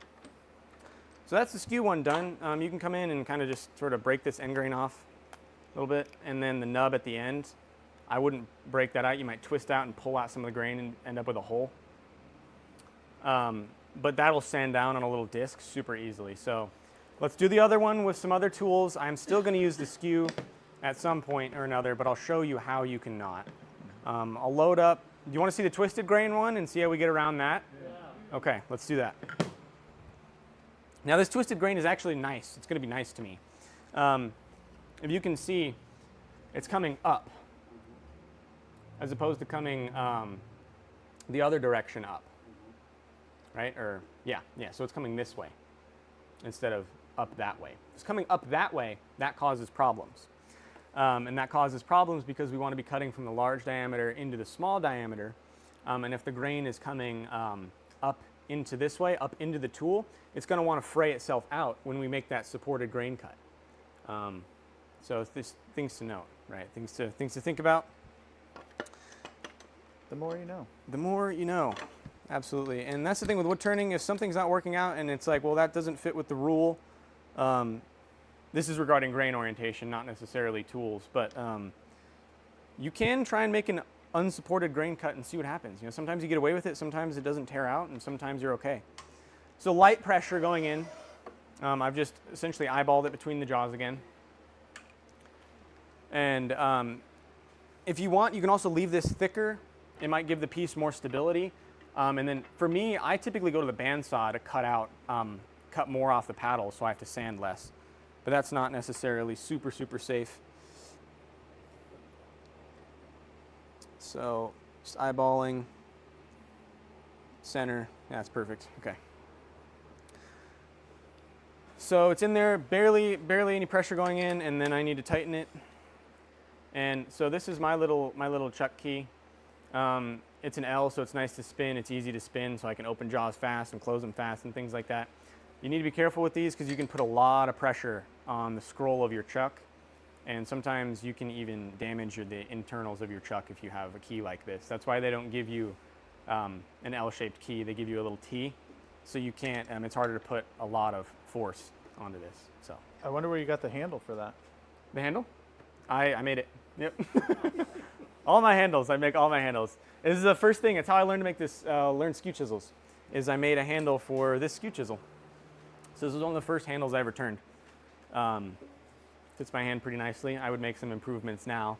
So that's the skew one done. You can come in and kind of just sort of break this end grain off a little bit, and then the nub at the end, I wouldn't break that out. You might twist out and pull out some of the grain and end up with a hole. But that'll sand down on a little disc super easily. So let's do the other one with some other tools. I'm still going to use the skew at some point or another, but I'll show you how you can not. I'll load up. Do you want to see the twisted grain one and see how we get around that? Yeah. Okay, let's do that. Now this twisted grain is actually nice. It's going to be nice to me. If you can see, it's coming up as opposed to coming the other direction up, right? Or yeah, so it's coming this way instead of up that way. It's coming up that way, that causes problems. And that causes problems because we want to be cutting from the large diameter into the small diameter. And if the grain is coming up into this way, up into the tool, it's going to want to fray itself out when we make that supported grain cut. So it's these things to note, right? Things to think about. The more you know. The more you know, absolutely. And that's the thing with wood turning. If something's not working out and it's like, well, that doesn't fit with the rule. This is regarding grain orientation, not necessarily tools, but you can try and make an unsupported grain cut and see what happens. You know, sometimes you get away with it, sometimes it doesn't tear out, and sometimes you're okay. So light pressure going in. I've just essentially eyeballed it between the jaws again. And if you want, you can also leave this thicker. It might give the piece more stability. And then for me, I typically go to the bandsaw to cut more off the paddle, so I have to sand less. But that's not necessarily super, super safe. So just eyeballing, center, yeah, that's perfect, okay. So it's in there, barely any pressure going in, and then I need to tighten it. And so this is my little chuck key. It's an L, so it's nice to spin, it's easy to spin, so I can open jaws fast and close them fast and things like that. You need to be careful with these because you can put a lot of pressure on the scroll of your chuck. And sometimes you can even damage the internals of your chuck if you have a key like this. That's why they don't give you an L-shaped key. They give you a little T, so you can't. It's harder to put a lot of force onto this. So I wonder where you got the handle for that. the handle, I made it. Yep. All my handles. I make all my handles. This is the first thing. It's how I learned to make this. Learn skew chisels. Is I made a handle for this skew chisel. So this was one of the first handles I ever turned. Fits my hand pretty nicely. I would make some improvements now,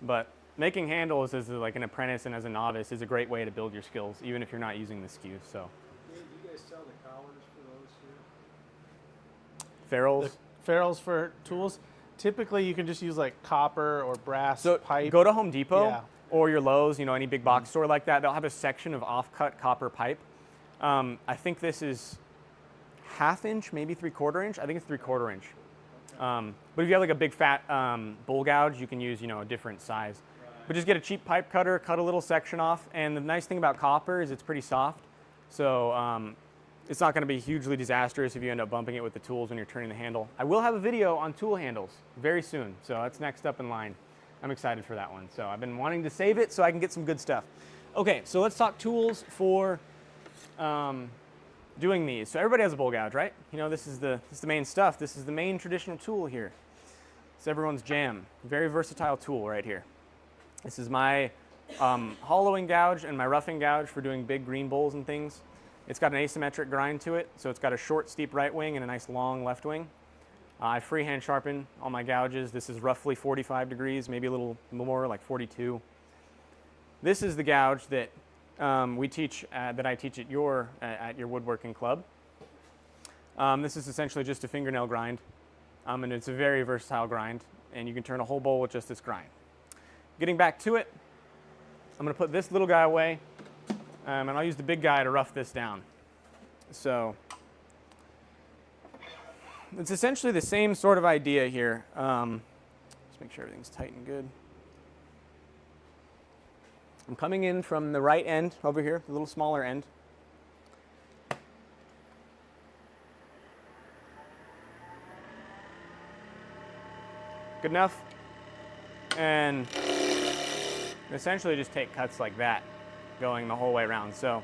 but making handles as like an apprentice and as a novice is a great way to build your skills, even if you're not using the skew. So. Do you guys sell the collars for those here? Ferrules. The ferrules for tools. Typically, you can just use like copper or brass pipe. Go to Home Depot Yeah. or your Lowe's, any big box store like that. They'll have a section of off-cut copper pipe. I think this is 1/2 inch, maybe 3/4 inch. I think it's 3/4 inch. But if you have like a big fat bull gouge, you can use a different size. But just get a cheap pipe cutter, cut a little section off. And the nice thing about copper is it's pretty soft. So it's not going to be hugely disastrous if you end up bumping it with the tools when you're turning the handle. I will have a video on tool handles very soon. So that's next up in line. I'm excited for that one. So I've been wanting to save it so I can get some good stuff. Okay, so let's talk tools for doing these. So everybody has a bull gouge, right? This is the main stuff. This is the main traditional tool here. It's everyone's jam. Very versatile tool right here. This is my hollowing gouge and my roughing gouge for doing big green bowls and things. It's got an asymmetric grind to it, so it's got a short, steep right wing and a nice long left wing. I freehand sharpen all my gouges. This is roughly 45 degrees, maybe a little more, like 42. This is the gouge that I teach at your woodworking club. This is essentially just a fingernail grind, and it's a very versatile grind, and you can turn a whole bowl with just this grind. Getting back to it, I'm going to put this little guy away, and I'll use the big guy to rough this down. So it's essentially the same sort of idea here. Just make sure everything's tight and good. I'm coming in from the right end over here, the little smaller end. Good enough. And essentially just take cuts like that, going the whole way around. So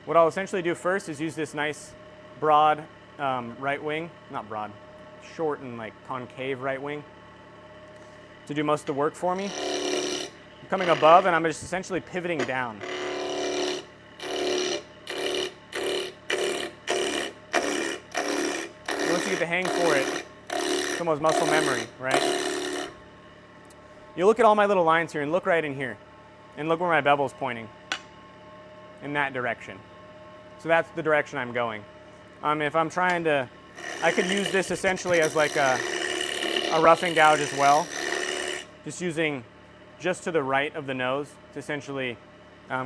what I'll essentially do first is use this nice broad right wing, not broad, short and like concave right wing to do most of the work for me. I'm coming above and I'm just essentially pivoting down. Once you get the hang for it, it's almost muscle memory, right? You look at all my little lines here and look right in here and look where my bevel's pointing in that direction. So that's the direction I'm going. If I'm trying to, I could use this essentially as like a roughing gouge as well. Just using just to the right of the nose to essentially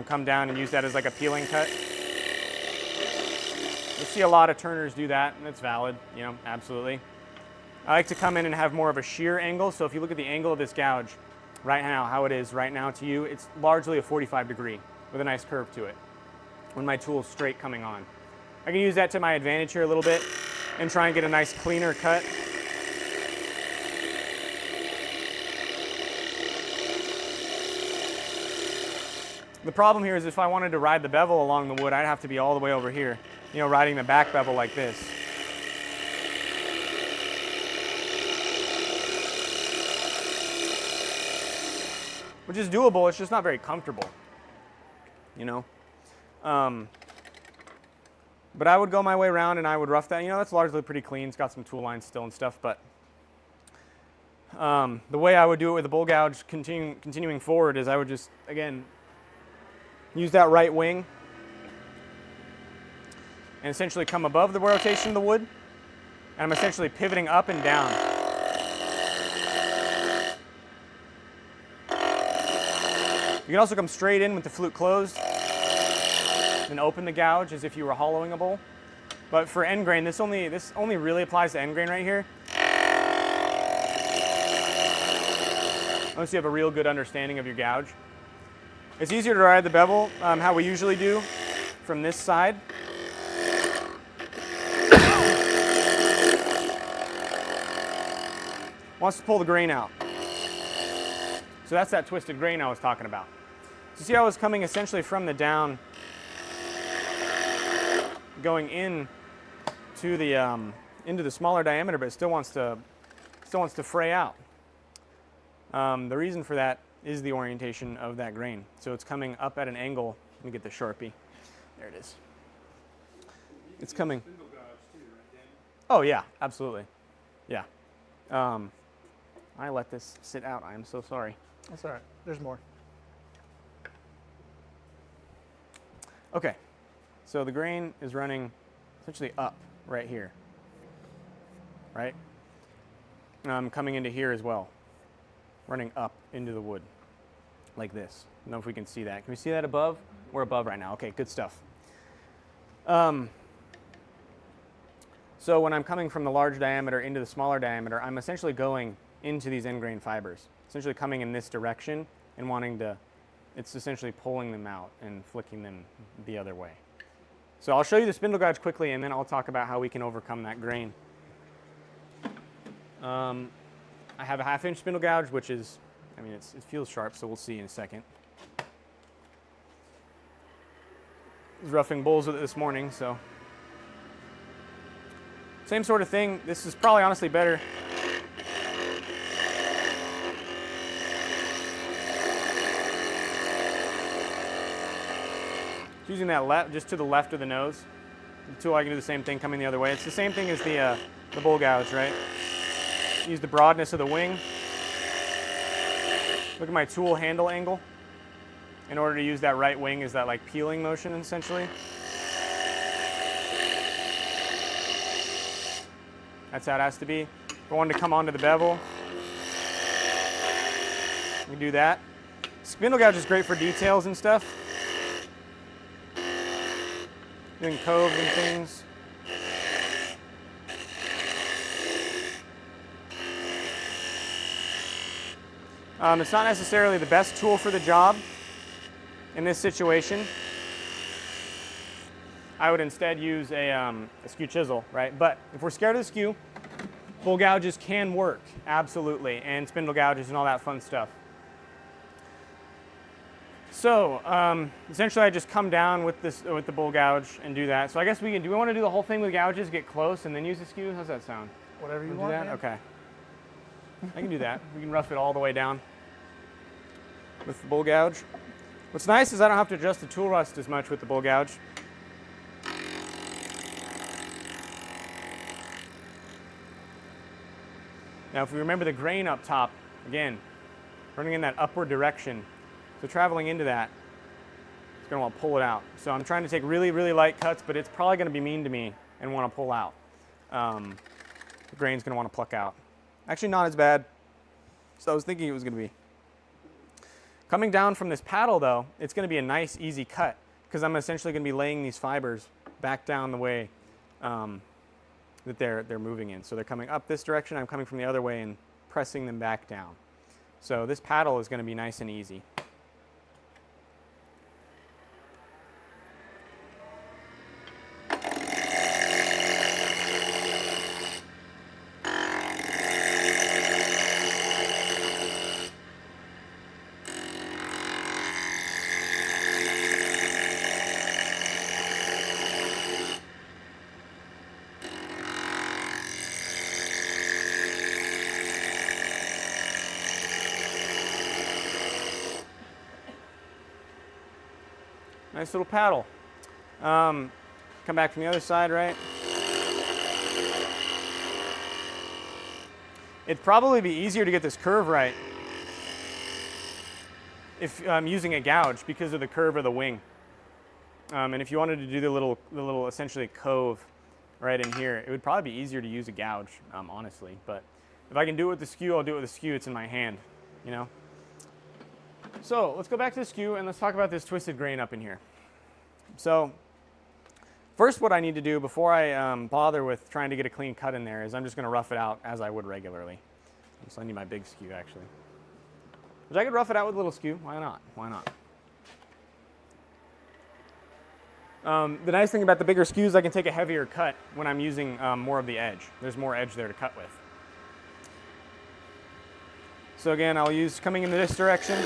come down and use that as like a peeling cut. You see a lot of turners do that, and it's valid, you know, absolutely. I like to come in and have more of a shear angle. So if you look at the angle of this gouge right now, how it is right now to you, it's largely a 45 degree with a nice curve to it when my tool's straight coming on. I can use that to my advantage here a little bit and try and get a nice cleaner cut. The problem here is if I wanted to ride the bevel along the wood, I'd have to be all the way over here, you know, riding the back bevel like this. Which is doable, it's just not very comfortable, you know? But I would go my way around and I would rough that. You know, that's largely pretty clean. It's got some tool lines still and stuff, but the way I would do it with the bull gouge continuing forward is I would just, again, use that right wing and essentially come above the rotation of the wood. And I'm essentially pivoting up and down. You can also come straight in with the flute closed and open the gouge as if you were hollowing a bowl. But for end grain, this only really applies to end grain right here. Unless you have a real good understanding of your gouge. It's easier to ride the bevel how we usually do from this side. Wants to pull the grain out. So that's that twisted grain I was talking about. So see how I was coming essentially from the down, going in to the into the smaller diameter, but it still wants to fray out. The reason for that is the orientation of that grain. So it's coming up at an angle. Let me get the Sharpie. There it is. It's coming. Oh yeah, absolutely. Yeah. I let this sit out. I am so sorry. That's all right. There's more. Okay, so the grain is running essentially up right here, right? Coming into here as well, running up into the wood like this. I don't know if we can see that. Can we see that above? We're above right now. Okay, good stuff. So when I'm coming from the large diameter into the smaller diameter, I'm essentially going into these end grain fibers, essentially coming in this direction and wanting to, it's essentially pulling them out and flicking them the other way. So I'll show you the spindle gouge quickly and then I'll talk about how we can overcome that grain. I have a 1/2 inch spindle gouge, which is, I mean, it feels sharp, so we'll see in a second. I was roughing bulls with it this morning, so. Same sort of thing. This is probably honestly better. Using that left, just to the left of the nose. The tool, I can do the same thing coming the other way. It's the same thing as the bull gouge, right? Use the broadness of the wing. Look at my tool handle angle. In order to use that right wing as that like peeling motion essentially. That's how it has to be. If I wanted to come onto the bevel, you can do that. Spindle gouge is great for details and stuff. Doing coves and things. It's not necessarily the best tool for the job in this situation. I would instead use a skew chisel, right? But if we're scared of the skew, bowl gouges can work, absolutely, and spindle gouges and all that fun stuff. So essentially I just come down with the bowl gouge and do that. So I guess do we want to do the whole thing with gouges, get close, and then use the skew? How's that sound? Whatever you Do want, that? man. Okay. I can do that. We can rough it all the way down with the bowl gouge. What's nice is I don't have to adjust the tool rust as much with the bowl gouge. Now if we remember the grain up top, again, running in that upward direction, so traveling into that, it's going to want to pull it out. So I'm trying to take really, really light cuts, but it's probably going to be mean to me and want to pull out. The grain's going to want to pluck out. Actually not as bad as I was thinking it was going to be. Coming down from this paddle though, it's going to be a nice easy cut because I'm essentially going to be laying these fibers back down the way that they're moving in. So they're coming up this direction, I'm coming from the other way and pressing them back down. So this paddle is going to be nice and easy. Nice little paddle. Come back from the other side, right? It'd probably be easier to get this curve right if I'm using a gouge because of the curve of the wing. And if you wanted to do the little essentially cove right in here, it would probably be easier to use a gouge, honestly. But if I can do it with the skew, I'll do it with the skew. It's in my hand, you know? So let's go back to the skew and let's talk about this twisted grain up in here. So first what I need to do before I bother with trying to get a clean cut in there is I'm just going to rough it out as I would regularly. So I need my big skew actually. But I could rough it out with a little skew. Why not? Why not? The nice thing about the bigger skews, I can take a heavier cut when I'm using more of the edge. There's more edge there to cut with. So again, I'll use coming in this direction.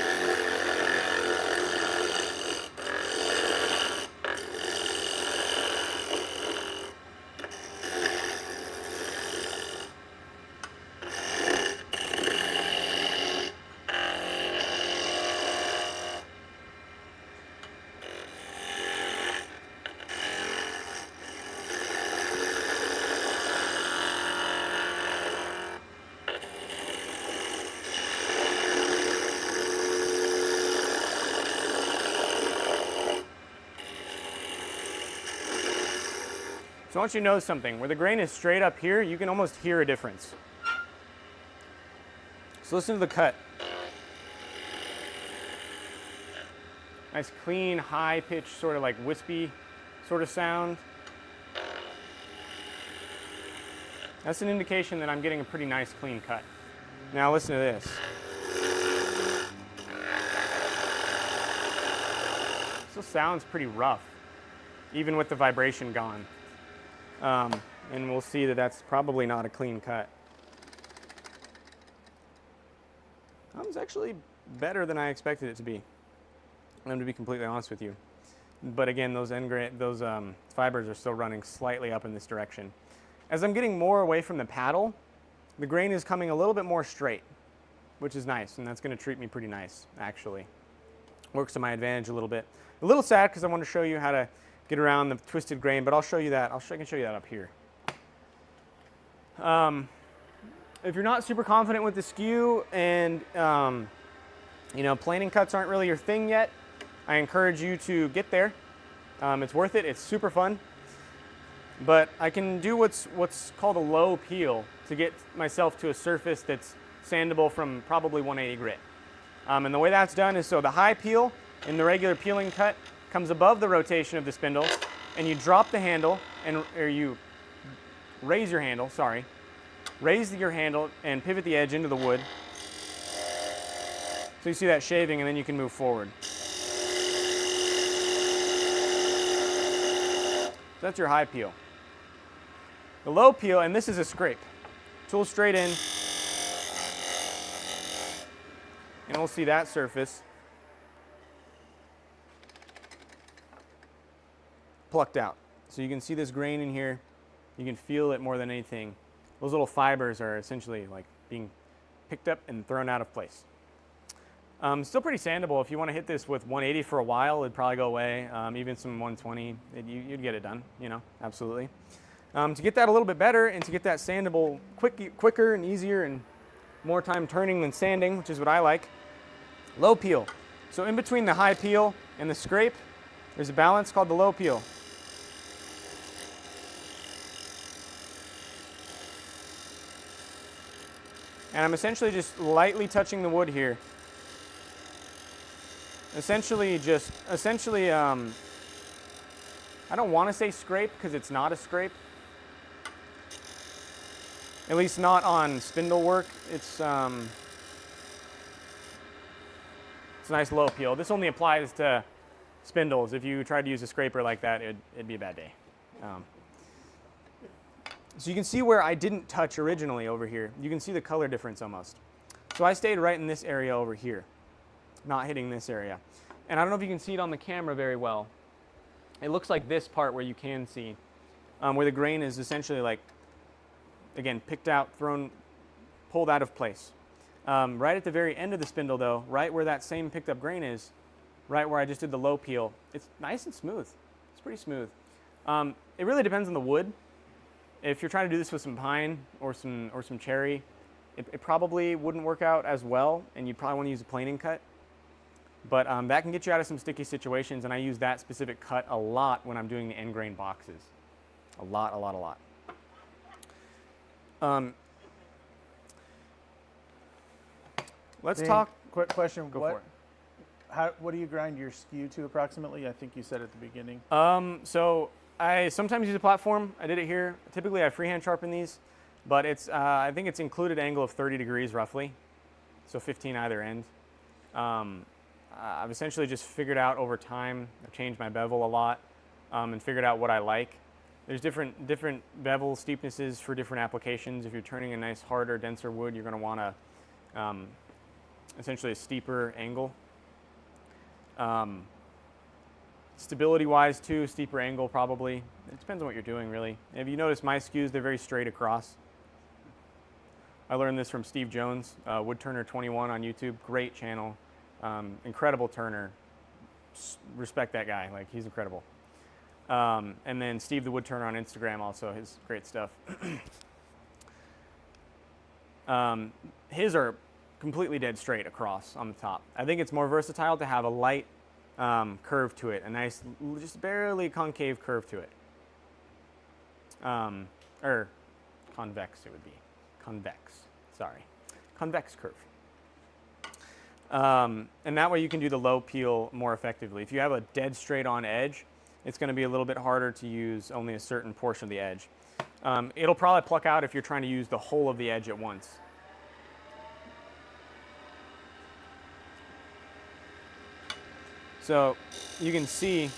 So I want you to know something. Where the grain is straight up here, you can almost hear a difference. So listen to the cut. Nice clean, high-pitched, sort of like wispy sort of sound. That's an indication that I'm getting a pretty nice clean cut. Now listen to this. Still sounds pretty rough, even with the vibration gone. And we'll see that that's probably not a clean cut. That was actually better than I expected it to be. I'm to be completely honest with you. But again, those fibers are still running slightly up in this direction. As I'm getting more away from the paddle, the grain is coming a little bit more straight, which is nice, and that's going to treat me pretty nice, actually. Works to my advantage a little bit. A little sad because I want to show you how to get around the twisted grain, but I'll show you that. I can show you that up here. If you're not super confident with the skew and you know, planing cuts aren't really your thing yet, I encourage you to get there. It's worth it. It's super fun. But I can do what's called a low peel to get myself to a surface that's sandable from probably 180 grit. And the way that's done is so the high peel in the regular peeling cut comes above the rotation of the spindle, and you drop the handle, or you raise your handle, raise your handle and pivot the edge into the wood. So you see that shaving, and then you can move forward. So that's your high peel. The low peel, and this is a scrape. Tool straight in, and we'll see that surface plucked out. So you can see this grain in here. You can feel it more than anything. Those little fibers are essentially like being picked up and thrown out of place. Still pretty sandable. If you want to hit this with 180 for a while, it'd probably go away. Even some 120, you'd get it done, you know, absolutely. To get that a little bit better and to get that sandable quicker and easier and more time turning than sanding, which is what I like, low peel. So in between the high peel and the scrape, there's a balance called the low peel. And I'm essentially just lightly touching the wood here. Essentially, I don't want to say scrape because it's not a scrape. At least not on spindle work. It's a nice low peel. This only applies to spindles. If you tried to use a scraper like that, it'd be a bad day. So you can see where I didn't touch originally over here. You can see the color difference almost. So I stayed right in this area over here, not hitting this area. And I don't know if you can see it on the camera very well. It looks like this part where you can see, where the grain is essentially like, again, picked out, thrown, pulled out of place. Right at the very end of the spindle though, right where that same picked up grain is, right where I just did the low peel, it's nice and smooth. It's pretty smooth. It really depends on the wood. If you're trying to do this with some pine or some cherry, it probably wouldn't work out as well, and you'd probably want to use a planing cut. But that can get you out of some sticky situations, and I use that specific cut a lot when I'm doing the end grain boxes. A lot. Let's Dane, talk. Quick question. Go for it. What do you grind your skew to approximately? I think you said at the beginning. So I sometimes use a platform. I did it here. Typically I freehand sharpen these, but it's I think it's included angle of 30 degrees roughly, so 15 either end. I've essentially just figured out over time, I've changed my bevel a lot and figured out what I like. There's different bevel steepnesses for different applications. If you're turning a nice harder, denser wood, you're going to want to essentially a steeper angle. Stability-wise too, steeper angle probably. It depends on what you're doing really. If you notice my skews, they're very straight across. I learned this from Steve Jones, Woodturner 21 on YouTube. Great channel, incredible turner. Respect that guy, like he's incredible. And then Steve the Woodturner on Instagram also, his great stuff. His are completely dead straight across on the top. I think it's more versatile to have a light curve to it, a nice, just barely concave curve to it. Or convex it would be. Convex curve. And that way you can do the low peel more effectively. If you have a dead straight on edge, it's going to be a little bit harder to use only a certain portion of the edge. It'll probably pluck out if you're trying to use the whole of the edge at once. So you can see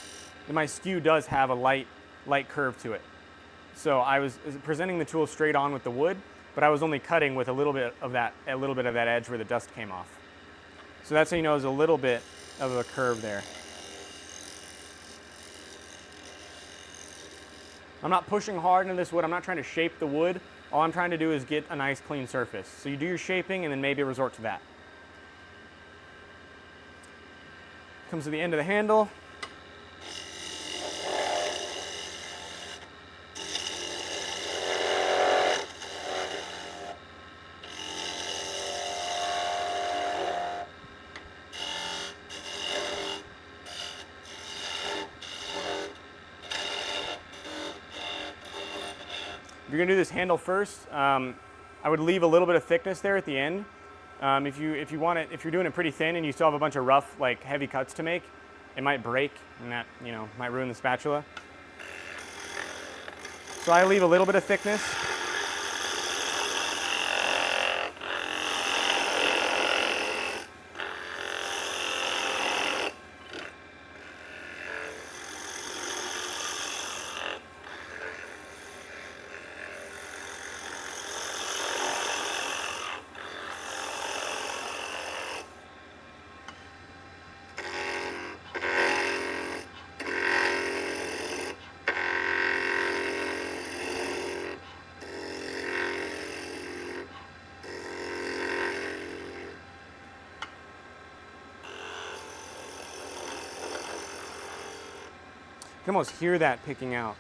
that my skew does have a light curve to it. So I was presenting the tool straight on with the wood, but I was only cutting with a little bit of that edge where the dust came off. So that's how you know there's a little bit of a curve there. I'm not pushing hard into this wood. I'm not trying to shape the wood. All I'm trying to do is get a nice clean surface. So you do your shaping and then maybe resort to that. Comes to the end of the handle. If you're gonna do this handle first, I would leave a little bit of thickness there at the end. If you're doing it pretty thin and you still have a bunch of rough, like heavy cuts to make, it might break and that, might ruin the spatula. So I leave a little bit of thickness. You can almost hear that picking out.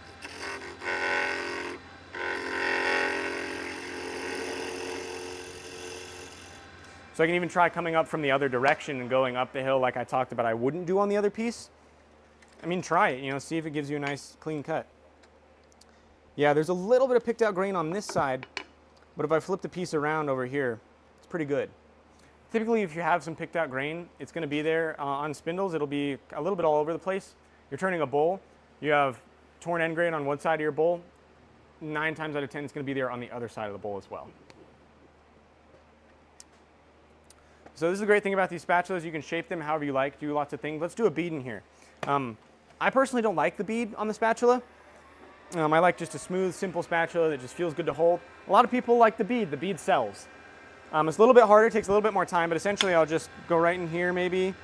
So I can even try coming up from the other direction and going up the hill like I talked about I wouldn't do on the other piece. I mean, try it, you know, see if it gives you a nice clean cut. Yeah, there's a little bit of picked out grain on this side, but if I flip the piece around over here, it's pretty good. Typically, if you have some picked out grain, it's going to be there on spindles. It'll be a little bit all over the place. You're turning a bowl, you have torn end grain on one side of your bowl, 9 times out of 10 it's going to be there on the other side of the bowl as well. So this is the great thing about these spatulas. You can shape them however you like, do lots of things. Let's do a bead in here. I personally don't like the bead on the spatula. I like just a smooth, simple spatula that just feels good to hold. A lot of people like the bead. The bead sells. It's a little bit harder, takes a little bit more time, but essentially I'll just go right in here maybe.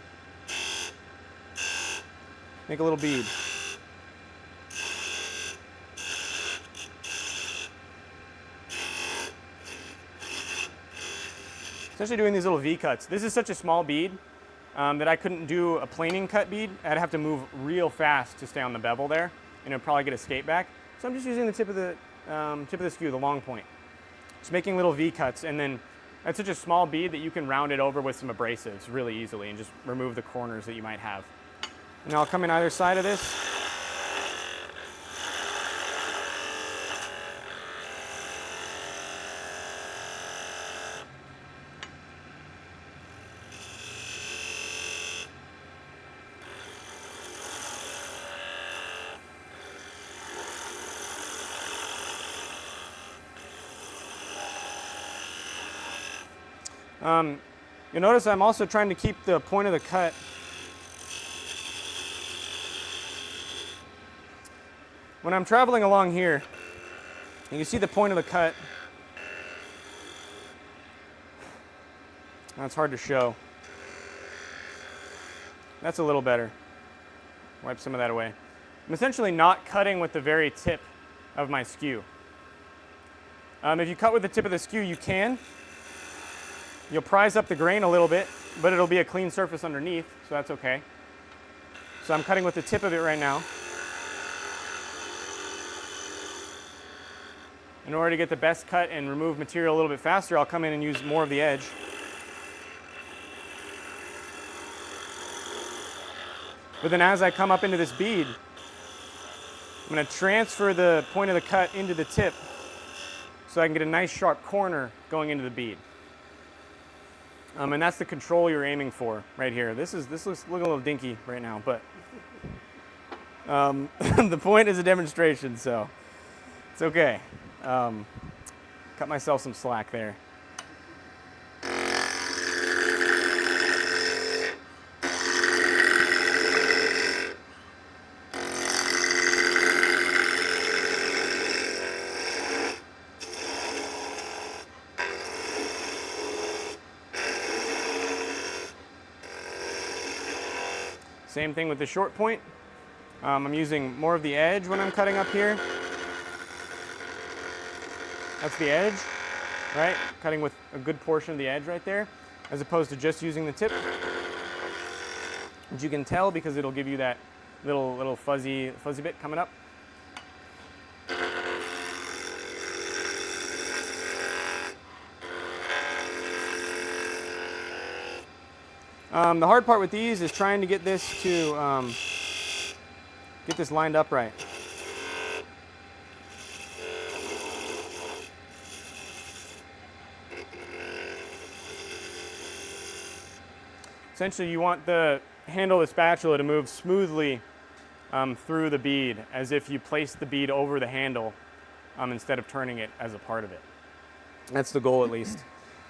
Make a little bead. Essentially doing these little V cuts. This is such a small bead that I couldn't do a planing cut bead. I'd have to move real fast to stay on the bevel there, and it'd probably get escape back. So I'm just using the tip of the skew, the long point. Just making little V cuts, and then that's such a small bead that you can round it over with some abrasives really easily and just remove the corners that you might have. And I'll come in either side of this. You'll notice I'm also trying to keep the point of the cut when I'm traveling along here. You can see the point of the cut. That's hard to show. That's a little better. Wipe some of that away. I'm essentially not cutting with the very tip of my skew. If you cut with the tip of the skew, you can. You'll prise up the grain a little bit, but it'll be a clean surface underneath, so that's okay. So I'm cutting with the tip of it right now. In order to get the best cut and remove material a little bit faster, I'll come in and use more of the edge. But then as I come up into this bead, I'm going to transfer the point of the cut into the tip so I can get a nice sharp corner going into the bead. And that's the control you're aiming for right here. This looks looking a little dinky right now, but the point is a demonstration, so it's okay. Cut myself some slack there. Same thing with the short point. I'm using more of the edge when I'm cutting up here. That's the edge, right? Cutting with a good portion of the edge right there, as opposed to just using the tip. Which you can tell because it'll give you that little fuzzy bit coming up. The hard part with these is trying to get this to get this lined up right. Essentially, you want the handle of the spatula to move smoothly through the bead, as if you placed the bead over the handle instead of turning it as a part of it. That's the goal, at least.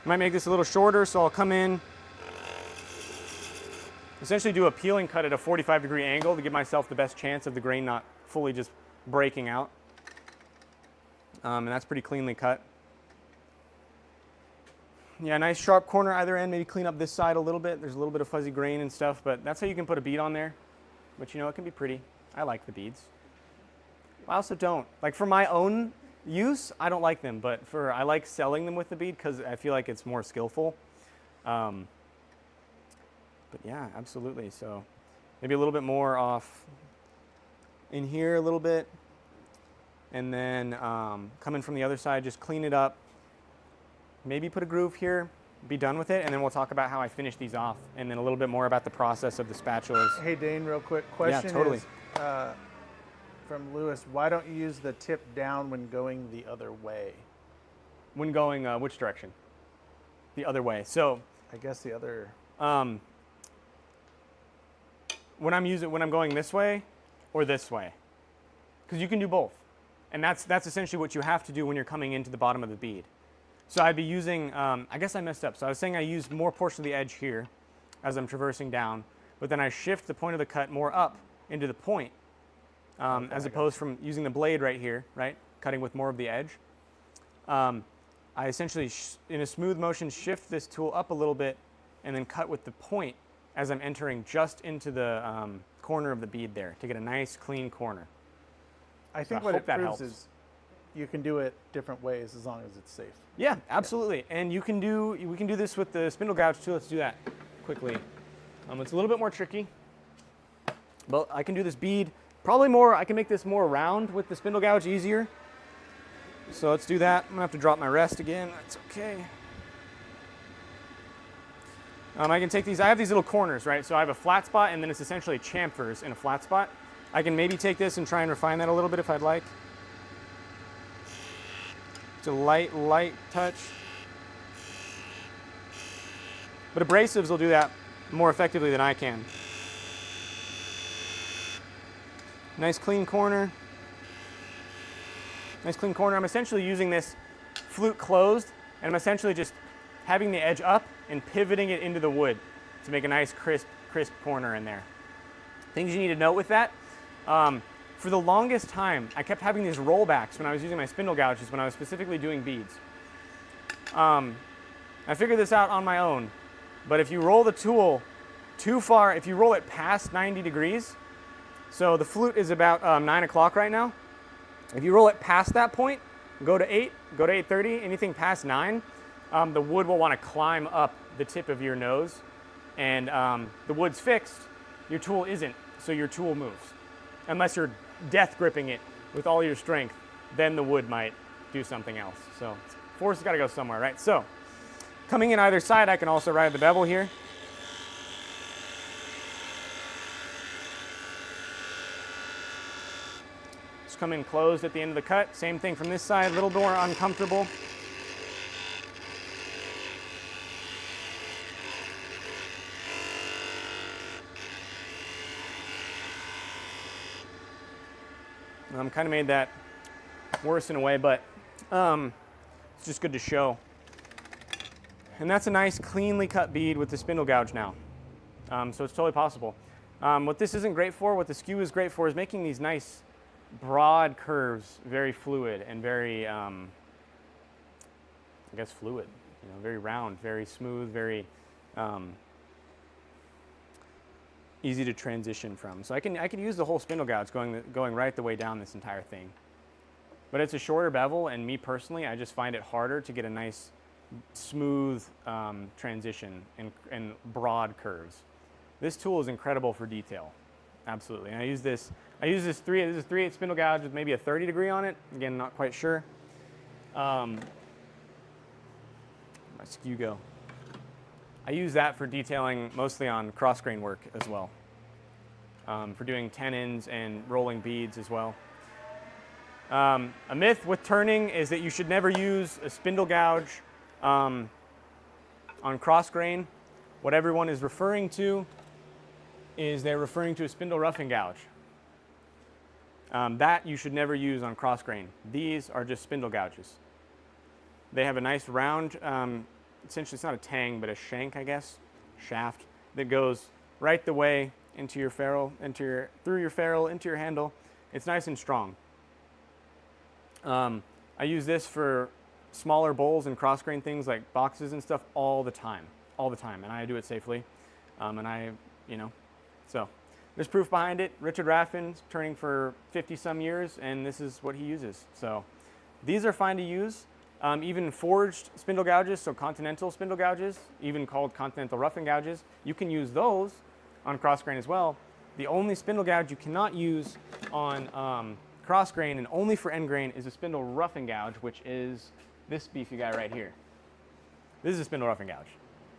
I might make this a little shorter, so I'll come in, essentially do a peeling cut at a 45-degree angle to give myself the best chance of the grain not fully just breaking out. And that's pretty cleanly cut. Yeah, nice sharp corner either end. Maybe clean up this side a little bit. There's a little bit of fuzzy grain and stuff, but that's how you can put a bead on there. But you know, it can be pretty. I like the beads. I also don't. Like for my own use, I don't like them, but I like selling them with the bead because I feel like it's more skillful. But yeah, absolutely. So maybe a little bit more off in here a little bit. And then coming from the other side, just clean it up. Maybe put a groove here, be done with it, and then we'll talk about how I finish these off, and then a little bit more about the process of the spatulas. Hey Dane, real quick question totally. is from Lewis, why don't you use the tip down when going the other way? When going which direction? The other way. So I guess the other. When I'm going this way or this way, because you can do both, and that's essentially what you have to do when you're coming into the bottom of the bead. So I'd be using, I guess I messed up. So I was saying I use more portion of the edge here as I'm traversing down, but then I shift the point of the cut more up into the point, as opposed from using the blade right here, right, cutting with more of the edge. I essentially, in a smooth motion, shift this tool up a little bit and then cut with the point as I'm entering just into the corner of the bead there to get a nice clean corner. I think I what hope it that proves helps. is you can do it different ways as long as it's safe. Yeah, absolutely. And we can do this with the spindle gouge too. Let's do that quickly. It's a little bit more tricky, but I can do this bead probably more. I can make this more round with the spindle gouge easier. So let's do that. I'm gonna have to drop my rest again. That's okay. I can take these. I have these little corners, right? So I have a flat spot, and then it's essentially chamfers in a flat spot. I can maybe take this and try and refine that a little bit if I'd like. It's a light touch. But abrasives will do that more effectively than I can. Nice clean corner. Nice clean corner. I'm essentially using this flute closed, and I'm essentially just having the edge up and pivoting it into the wood to make a nice crisp corner in there. Things you need to note with that. For the longest time, I kept having these rollbacks when I was using my spindle gouges when I was specifically doing beads. I figured this out on my own, but if you roll the tool too far, if you roll it past 90 degrees, so the flute is about 9 o'clock right now. If you roll it past that point, go to 8, go to 8:30, anything past 9, the wood will want to climb up the tip of your nose, and the wood's fixed, your tool isn't, so your tool moves. Unless you're death gripping it with all your strength, then the wood might do something else. So force has got to go somewhere, right? So coming in either side, I can also ride the bevel here. Just come in closed at the end of the cut. Same thing from this side, a little more uncomfortable. Kind of made that worse in a way, but it's just good to show. And that's a nice cleanly cut bead with the spindle gouge now. So it's totally possible. What this isn't great for, what the skew is great for, is making these nice broad curves very fluid and very, I guess, fluid. You know, very round, very smooth, very easy to transition from. So I can use the whole spindle gouge going right the way down this entire thing. But it's a shorter bevel, and me personally, I just find it harder to get a nice smooth transition and broad curves. This tool is incredible for detail, absolutely. And I use this 3/8 spindle gouge with maybe a 30 degree on it. Again, not quite sure. My skew go. I use that for detailing mostly on cross grain work as well, for doing tenons and rolling beads as well. A myth with turning is that you should never use a spindle gouge on cross grain. What everyone is referring to is they're referring to a spindle roughing gouge. That you should never use on cross grain. These are just spindle gouges. They have a nice round, essentially it's not a tang, but a shank, I guess, shaft that goes right the way into your ferrule, through your ferrule, into your handle. It's nice and strong. I use this for smaller bowls and cross grain things like boxes and stuff all the time, and I do it safely. So there's proof behind it. Richard Raffin's turning for 50 some years, and this is what he uses. So these are fine to use. Even forged spindle gouges, so continental spindle gouges, even called continental roughing gouges, you can use those on cross grain as well. The only spindle gouge you cannot use on cross grain and only for end grain is a spindle roughing gouge, which is this beefy guy right here. This is a spindle roughing gouge.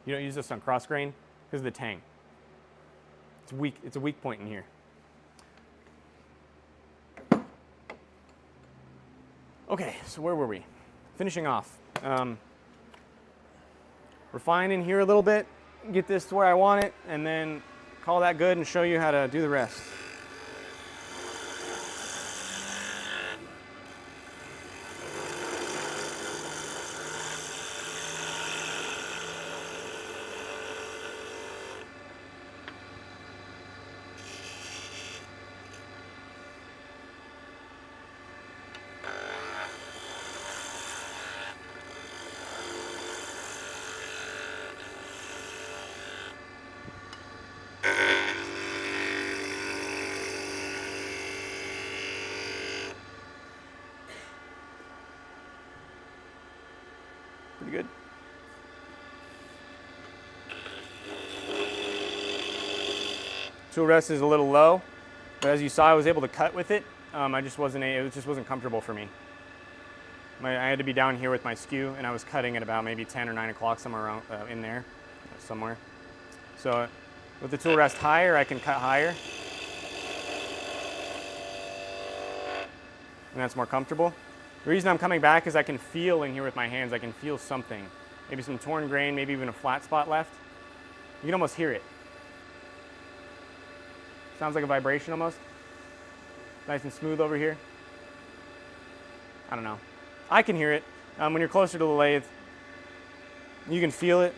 You don't use this on cross grain because of the tang. It's weak. It's a weak point in here. Okay, so where were we? Finishing off. Refine in here a little bit, get this to where I want it, and then call that good and show you how to do the rest. Pretty good. Tool rest is a little low, but as you saw, I was able to cut with it. It just wasn't comfortable for me. I had to be down here with my skew, and I was cutting at about maybe 10 or 9 o'clock, somewhere around in there, somewhere. So with the tool rest higher, I can cut higher, and that's more comfortable. The reason I'm coming back is I can feel in here with my hands, I can feel something. Maybe some torn grain, maybe even a flat spot left. You can almost hear it. Sounds like a vibration almost. Nice and smooth over here. I don't know. I can hear it. When you're closer to the lathe, you can feel it.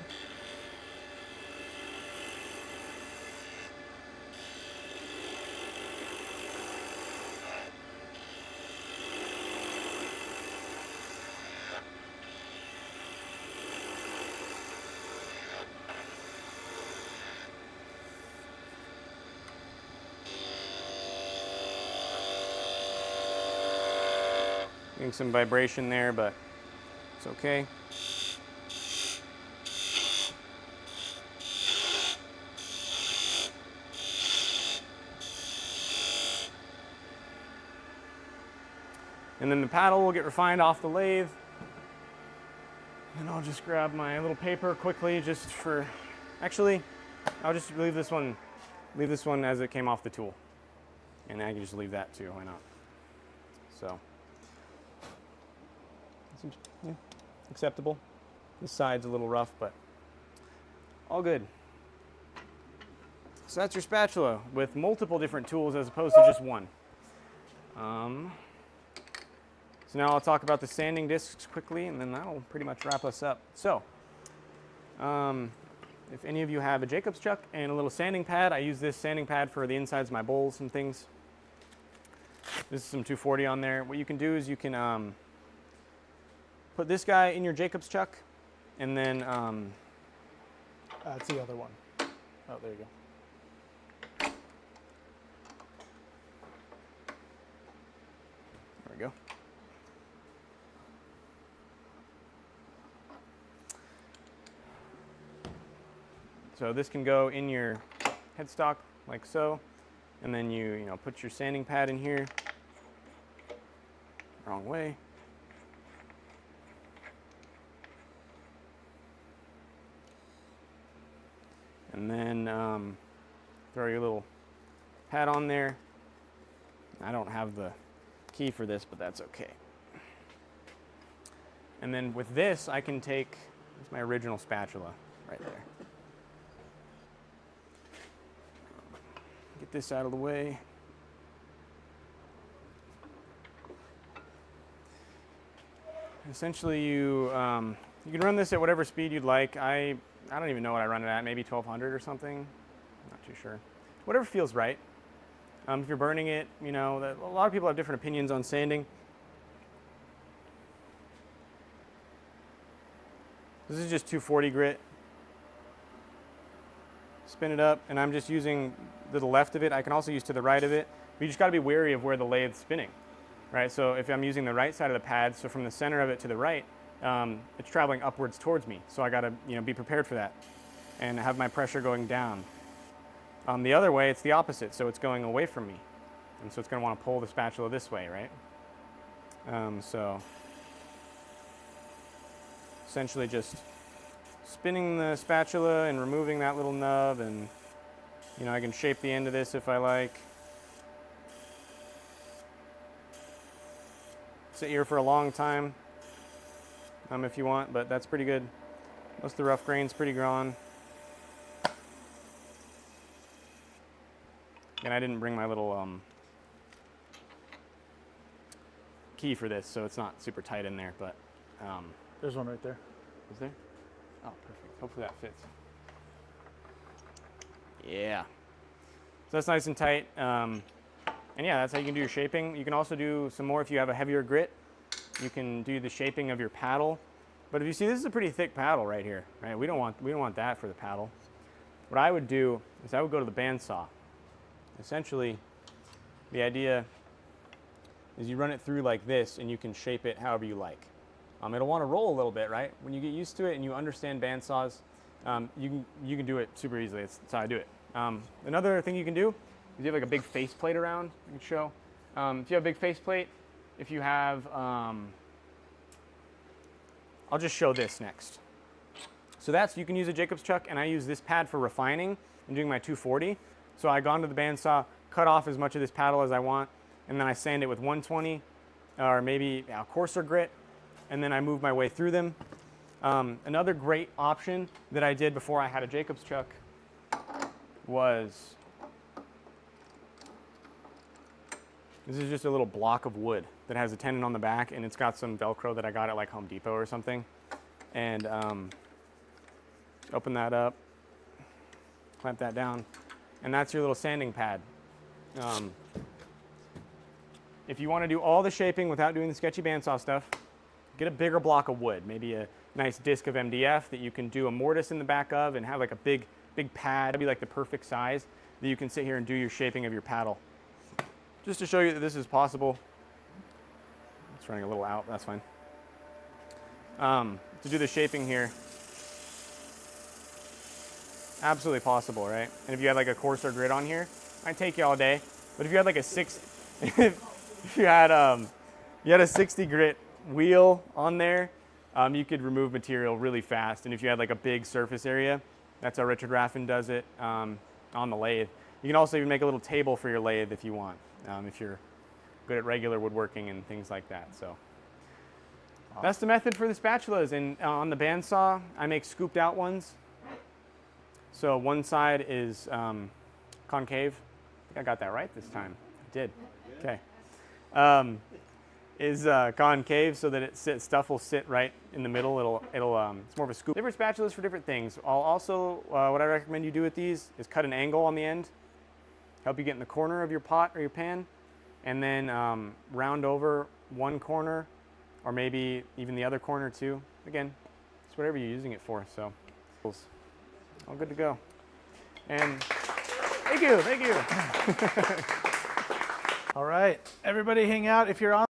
Getting some vibration there, but it's okay. And then the paddle will get refined off the lathe. And I'll just grab my little paper quickly just for, actually, I'll just leave this one as it came off the tool. And I can just leave that too, why not? So. Seems, yeah, acceptable. This side's a little rough, but all good. So that's your spatula with multiple different tools as opposed to just one. So now I'll talk about the sanding discs quickly, and then that'll pretty much wrap us up. So, if any of you have a Jacob's chuck and a little sanding pad, I use this sanding pad for the insides of my bowls and things. This is some 240 on there. What you can do is you can put this guy in your Jacob's chuck, and then That's the other one. Oh, there you go. There we go. So this can go in your headstock like so, and then you put your sanding pad in here. Wrong way. And then throw your little pad on there. I don't have the key for this, but that's okay. And then with this, I can take, it's my original spatula right there. Get this out of the way. Essentially, you can run this at whatever speed you'd like. I don't even know what I run it at, maybe 1200 or something. Not too sure. Whatever feels right. If you're burning it, a lot of people have different opinions on sanding. This is just 240 grit. Spin it up, and I'm just using to the left of it. I can also use to the right of it. But you just got to be wary of where the lathe's spinning, right? So if I'm using the right side of the pad, so from the center of it to the right, it's traveling upwards towards me. So I got to be prepared for that and have my pressure going down. The other way, it's the opposite, so it's going away from me. And so it's going to want to pull the spatula this way, right? So essentially just spinning the spatula and removing that little nub, and you know, I can shape the end of this if I like. Sit here for a long time if you want, but that's pretty good. Most of the rough grain's pretty gone. And I didn't bring my little key for this, so it's not super tight in there, but There's one right there. is there? Oh, perfect. Hopefully that fits. Yeah. So that's nice and tight. And yeah, that's how you can do your shaping. You can also do some more if you have a heavier grit. You can do the shaping of your paddle. But if you see, this is a pretty thick paddle right here, right? We don't want that for the paddle. What I would do is I would go to the bandsaw. Essentially, the idea is you run it through like this, and you can shape it however you like. It'll want to roll a little bit, right? When you get used to it and you understand bandsaws, you can do it super easily. That's how I do it. Another thing you can do is you have like a big faceplate around. I can show. If you have a big faceplate, if you have, I'll just show this next. So you can use a Jacob's chuck, and I use this pad for refining and doing my 240. So I go onto the bandsaw, cut off as much of this paddle as I want, and then I sand it with 120 or maybe a coarser grit, and then I move my way through them. Another great option that I did before I had a Jacob's chuck was, this is just a little block of wood that has a tenon on the back, and it's got some Velcro that I got at like Home Depot or something. And open that up, clamp that down, and that's your little sanding pad. If you want to do all the shaping without doing the sketchy bandsaw stuff, get a bigger block of wood, maybe a nice disc of MDF that you can do a mortise in the back of and have like a big pad. That'd be like the perfect size that you can sit here and do your shaping of your paddle. Just to show you that this is possible. It's running a little out, that's fine. To do the shaping here, absolutely possible, right? And if you had like a coarser grit on here, might take you all day. But if you had like a if you had a 60 grit wheel on there, you could remove material really fast. And if you had like a big surface area, that's how Richard Raffin does it on the lathe. You can also even make a little table for your lathe if you want, if you're good at regular woodworking and things like that. So that's the method for the spatulas. And on the bandsaw, I make scooped out ones. So one side is concave. I think I got that right this time. I did. Okay. Is concave so that stuff will sit right in the middle. It's more of a scoop. Different spatulas for different things. What I recommend you do with these is cut an angle on the end, help you get in the corner of your pot or your pan, and then round over one corner, or maybe even the other corner too. Again, it's whatever you're using it for. So, all good to go. And thank you. All right, everybody hang out. If you're on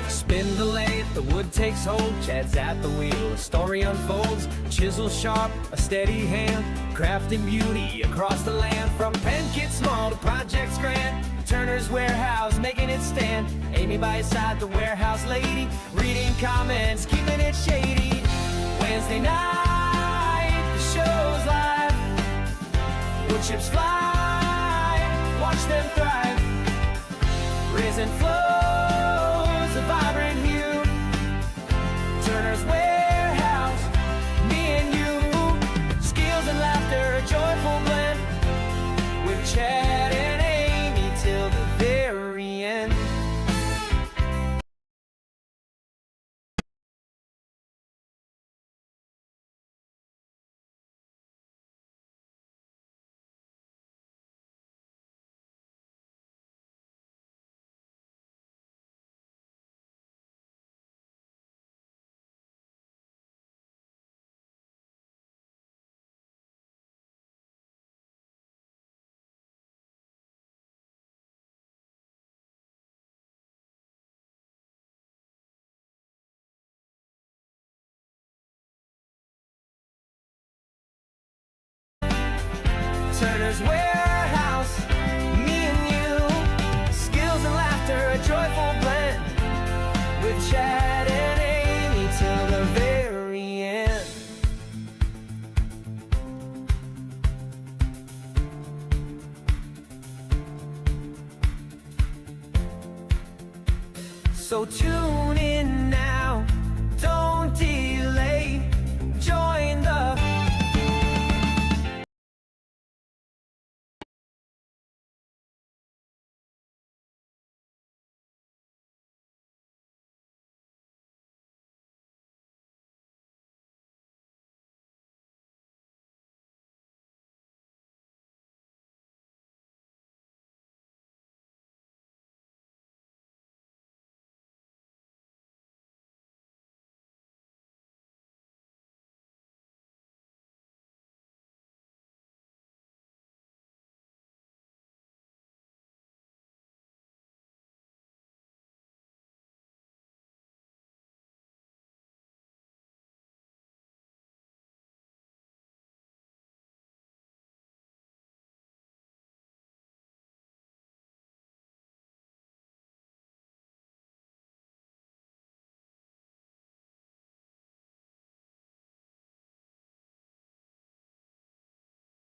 Spin the lathe, the wood takes hold, Chad's at the wheel, the story unfolds. Chisel sharp, a steady hand, crafting beauty across the land. From pen kit small to projects grand, Turner's warehouse making it stand. Amy by his side, the warehouse lady, reading comments, keeping it shady. Wednesday night, the show's live, wood chips fly, watch them thrive. Raising flows, a vibrant hue, Turner's warehouse, me and you. Skills and laughter, a joyful blend, with Chad and Amy till the very end. Turner's Warehouse, me and you, skills and laughter, a joyful blend, with Chad and Amy till the very end. So tune in